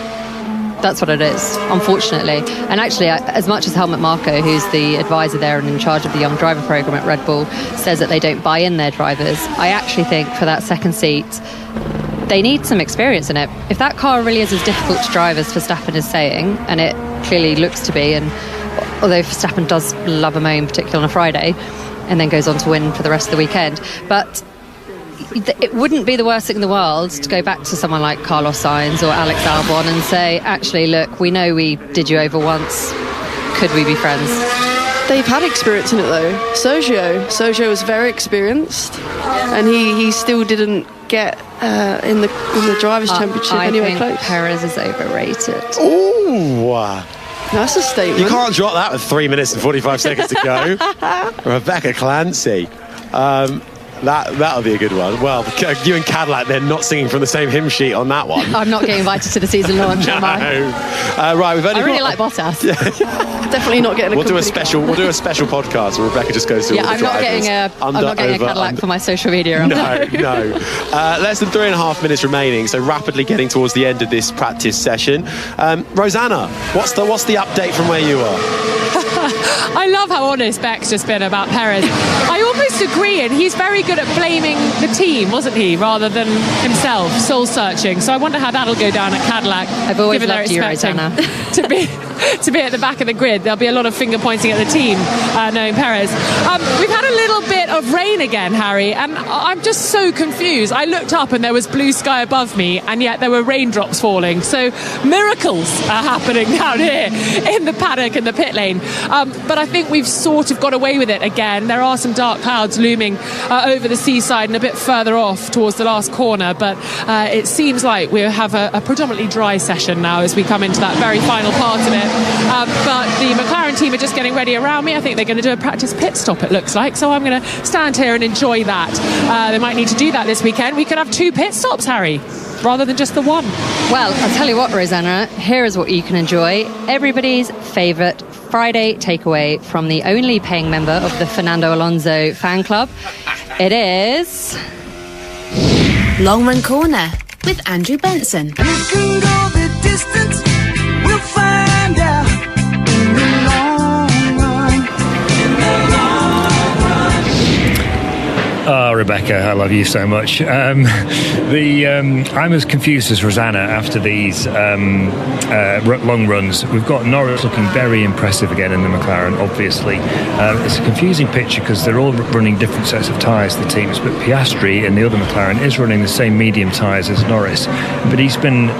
That's what it is, unfortunately. And actually, as much as Helmut Marko, who's the advisor there and in charge of the young driver program at Red Bull, says that they don't buy in their drivers, I actually think for that second seat, they need some experience in it. If that car really is as difficult to drive as Verstappen is saying, and it clearly looks to be, and although Verstappen does love a moan, particularly on a Friday, and then goes on to win for the rest of the weekend, but it wouldn't be the worst thing in the world to go back to someone like Carlos Sainz or Alex Albon and say, actually, look, we know we did you over once. Could we be friends? They've had experience in it, though. Sergio was very experienced, and he still didn't get in the Drivers' Championship anywhere close. Perez is overrated. Ooh, that's a statement. You can't drop that with 3 minutes and 45 seconds to go. Rebecca Clancy. That'll be a good one. Well, you and Cadillac, they're not singing from the same hymn sheet on that one. I'm not getting invited to the season launch, am I? Right, we've only I really like Bottas. Definitely not getting. We'll do a special podcast where Rebecca just goes through all the I'm not getting a Cadillac for my social media. No. Less than 3.5 minutes remaining, so rapidly getting towards the end of this practice session. Rosanna, what's the update from where you are? I love how honest Beck's just been about Perez. I almost agree, and he's very good at blaming the team, wasn't he, rather than himself, soul searching. So I wonder how that'll go down at Cadillac. I've always loved you, Rosanna. to be at the back of the grid. There'll be a lot of finger pointing at the team, knowing Perez. We've had a little bit of rain again, Harry, and I'm just so confused. I looked up and there was blue sky above me, and yet there were raindrops falling. So miracles are happening down here in the paddock and the pit lane. But I think we've sort of got away with it again. There are some dark clouds looming over the seaside and a bit further off towards the last corner, but it seems like we have a predominantly dry session now as we come into that very final part of it. But the McLaren team are just getting ready around me. I think they're going to do a practice pit stop, it looks like, so I'm going to stand here and enjoy that. They might need to do that this weekend. We could have 2 pit stops, Harry, rather than just the one. Well, I'll tell you what, Rosanna, here is what you can enjoy. Everybody's favourite Friday takeaway from the only paying member of the Fernando Alonso fan club. It is Long Run Corner with Andrew Benson. And it can go the distance, we'll find out in the long run. Rebecca, I love you so much. I'm as confused as Rosanna after these long runs. We've got Norris looking very impressive again in the McLaren, obviously. It's a confusing picture because they're all running different sets of tyres, the teams, but Piastri in the other McLaren is running the same medium tyres as Norris, but he's been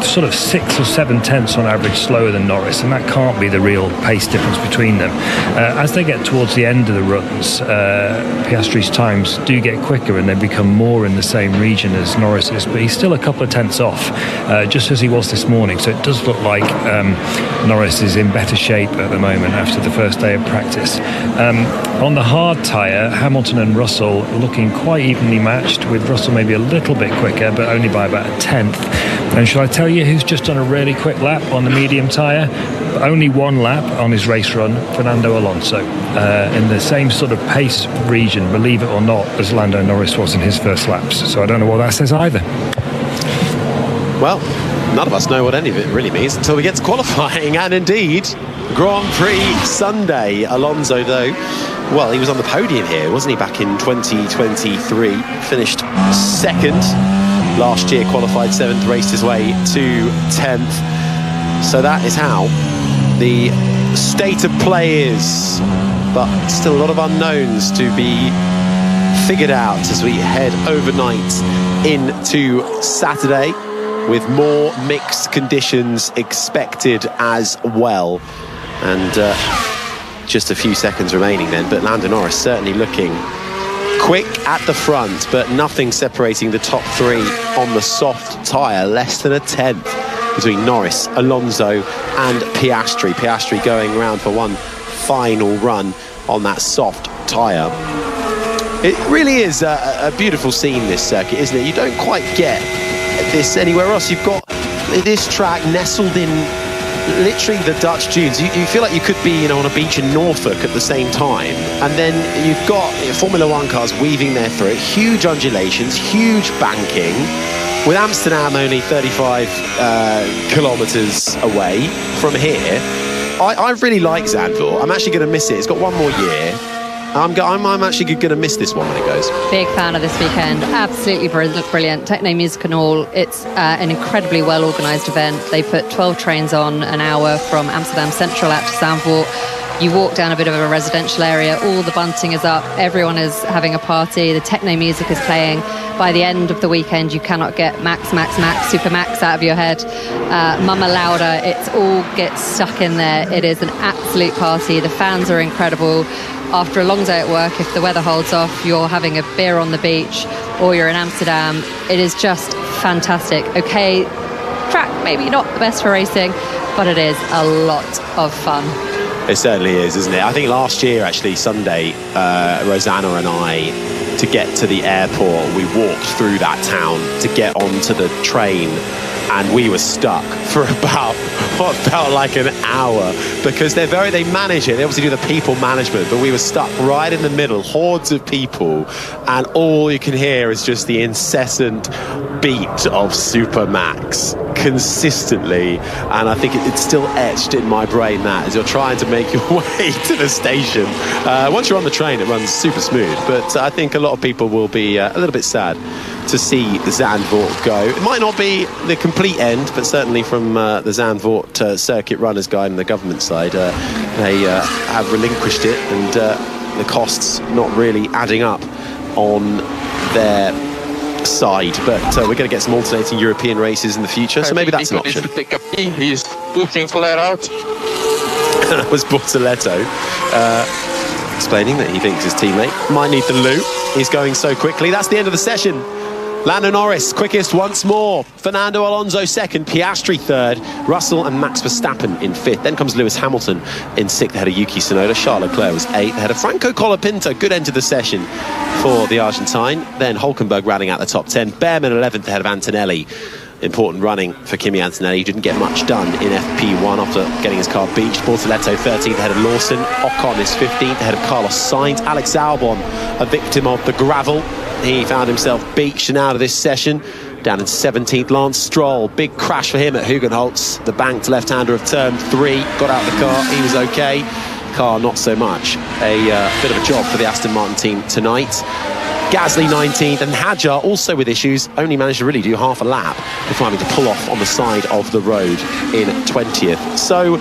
sort of 6 or 7 tenths on average slower than Norris, and that can't be the real pace difference between them. As they get towards the end of the runs, Piastri's times do get quicker and they become more in the same region as Norris's, but he's still a couple of tenths off, just as he was this morning. So it does look like Norris is in better shape at the moment after the first day of practice. On the hard tyre, Hamilton and Russell looking quite evenly matched, with Russell maybe a little bit quicker, but only by about a tenth. And shall I tell you who's just done a really quick lap on the medium tyre? Only one lap on his race run, Fernando Alonso, in the same sort of pace region, believe it or not, as Lando Norris was in his first laps. So I don't know what that says either. Well, none of us know what any of it really means until we get to qualifying. And indeed, Grand Prix Sunday. Alonso, though, well, he was on the podium here, wasn't he, back in 2023? Finished second. Last year, qualified 7th, raced his way to 10th. So that is how the state of play is. But still a lot of unknowns to be figured out as we head overnight into Saturday, with more mixed conditions expected as well. And just a few seconds remaining then, but Lando Norris certainly looking quick at the front, but nothing separating the top three on the soft tyre. Less than a tenth between Norris, Alonso and Piastri. Piastri going around for one final run on that soft tyre. It really is a beautiful scene, this circuit, isn't it? You don't quite get this anywhere else. You've got this track nestled in literally the Dutch dunes. You feel like you could be, on a beach in Norfolk at the same time. And then you've got Formula One cars weaving there through it. Huge undulations, huge banking. With Amsterdam only 35 kilometres away from here, I really like Zandvoort. I'm actually going to miss it. It's got one more year. I'm actually going to miss this one when it goes. Big fan of this weekend. Absolutely brilliant. Techno Music and all. It's an incredibly well organised event. They put 12 trains on an hour from Amsterdam Central out to Zandvoort. You walk down a bit of a residential area. All the bunting is up. Everyone is having a party. The techno music is playing. By the end of the weekend, you cannot get Max, Super Max out of your head. Mama Lauda, it all gets stuck in there. It is an absolute party. The fans are incredible. After a long day at work, if the weather holds off, you're having a beer on the beach or you're in Amsterdam. It is just fantastic. Okay, track maybe not the best for racing, but it is a lot of fun. It certainly is, isn't it? I think last year, actually, Sunday, Rosanna and I, to get to the airport, we walked through that town to get onto the train, and we were stuck for about what felt like an hour, because they manage it. They obviously do the people management, but we were stuck right in the middle, hordes of people, and all you can hear is just the incessant beat of Super Max consistently. And I think it's still etched in my brain that as you're trying to make your way to the station, once you're on the train, it runs super smooth, but I think a lot of people will be a little bit sad to see the Zandvoort go. It might not be the complete end, but certainly from the Zandvoort circuit runners guide and the government side, they have relinquished it, and the costs not really adding up on their side. But we're going to get some alternating European races in the future, so maybe that's an option. He's pushing flat out. That was Bortoleto explaining that he thinks his teammate might need the loo. He's going so quickly. That's the end of the session. Lando Norris quickest once more. Fernando Alonso second, Piastri third, Russell and Max Verstappen in fifth. Then comes Lewis Hamilton in sixth ahead of Yuki Tsunoda. Charles Leclerc was eighth ahead of Franco Colapinto. Good end to the session for the Argentine. Then Hülkenberg rounding out the top 10. Behrman 11th ahead of Antonelli. Important running for Kimi Antonelli. He didn't get much done in FP1 after getting his car beached. Bortoleto 13th ahead of Lawson. Ocon is 15th ahead of Carlos Sainz. Alex Albon, a victim of the gravel. He found himself beached and out of this session. Down in 17th, Lance Stroll. Big crash for him at Hugenholtz. The banked left-hander of turn 3. Got out of the car. He was okay. Car not so much. A bit of a job for the Aston Martin team tonight. Gasly 19th, and Hadjar, also with issues, only managed to really do half a lap before having to pull off on the side of the road in 20th. So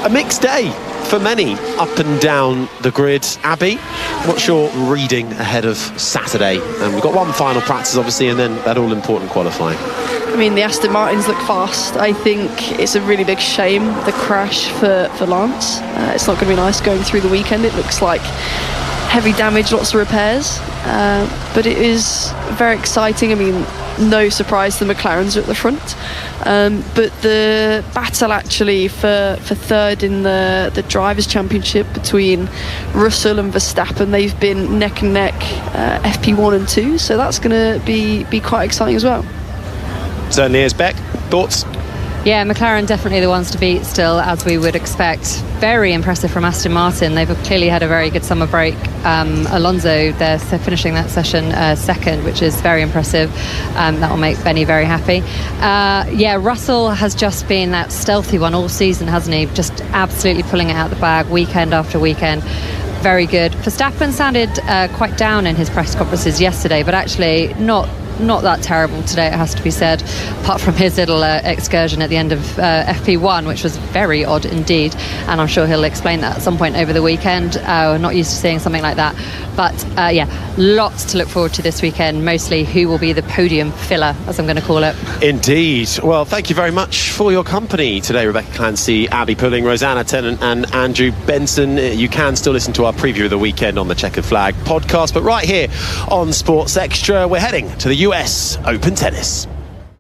a mixed day for many up and down the grid. Abby, what's your reading ahead of Saturday? And we've got one final practice, obviously, and then that all-important qualifying. I mean, the Aston Martins look fast. I think it's a really big shame, the crash for Lance. It's not going to be nice going through the weekend. It looks like heavy damage, lots of repairs. But it is very exciting. I mean, no surprise the McLarens are at the front. But the battle actually for third in the Drivers' Championship between Russell and Verstappen, they've been neck and neck, FP1 and 2. So that's going to be quite exciting as well. Certainly is, Beck. Thoughts? Yeah, McLaren definitely the ones to beat still, as we would expect. Very impressive from Aston Martin. They've clearly had a very good summer break. Alonso, they're finishing that session second, which is very impressive. That will make Benny very happy. Russell has just been that stealthy one all season, hasn't he? Just absolutely pulling it out the bag weekend after weekend. Very good. Verstappen sounded quite down in his press conferences yesterday, but actually not that terrible today, it has to be said, apart from his little excursion at the end of FP1, which was very odd indeed, and I'm sure he'll explain that at some point over the weekend. We're not used to seeing something like that, but lots to look forward to this weekend, mostly who will be the podium filler, as I'm going to call it. Indeed. Well, thank you very much for your company today, Rebecca Clancy, Abby Pulling, Rosanna Tennant and Andrew Benson. You can still listen to our preview of the weekend on the Checkered Flag podcast, but right here on Sports Extra, we're heading to the US Open Tennis.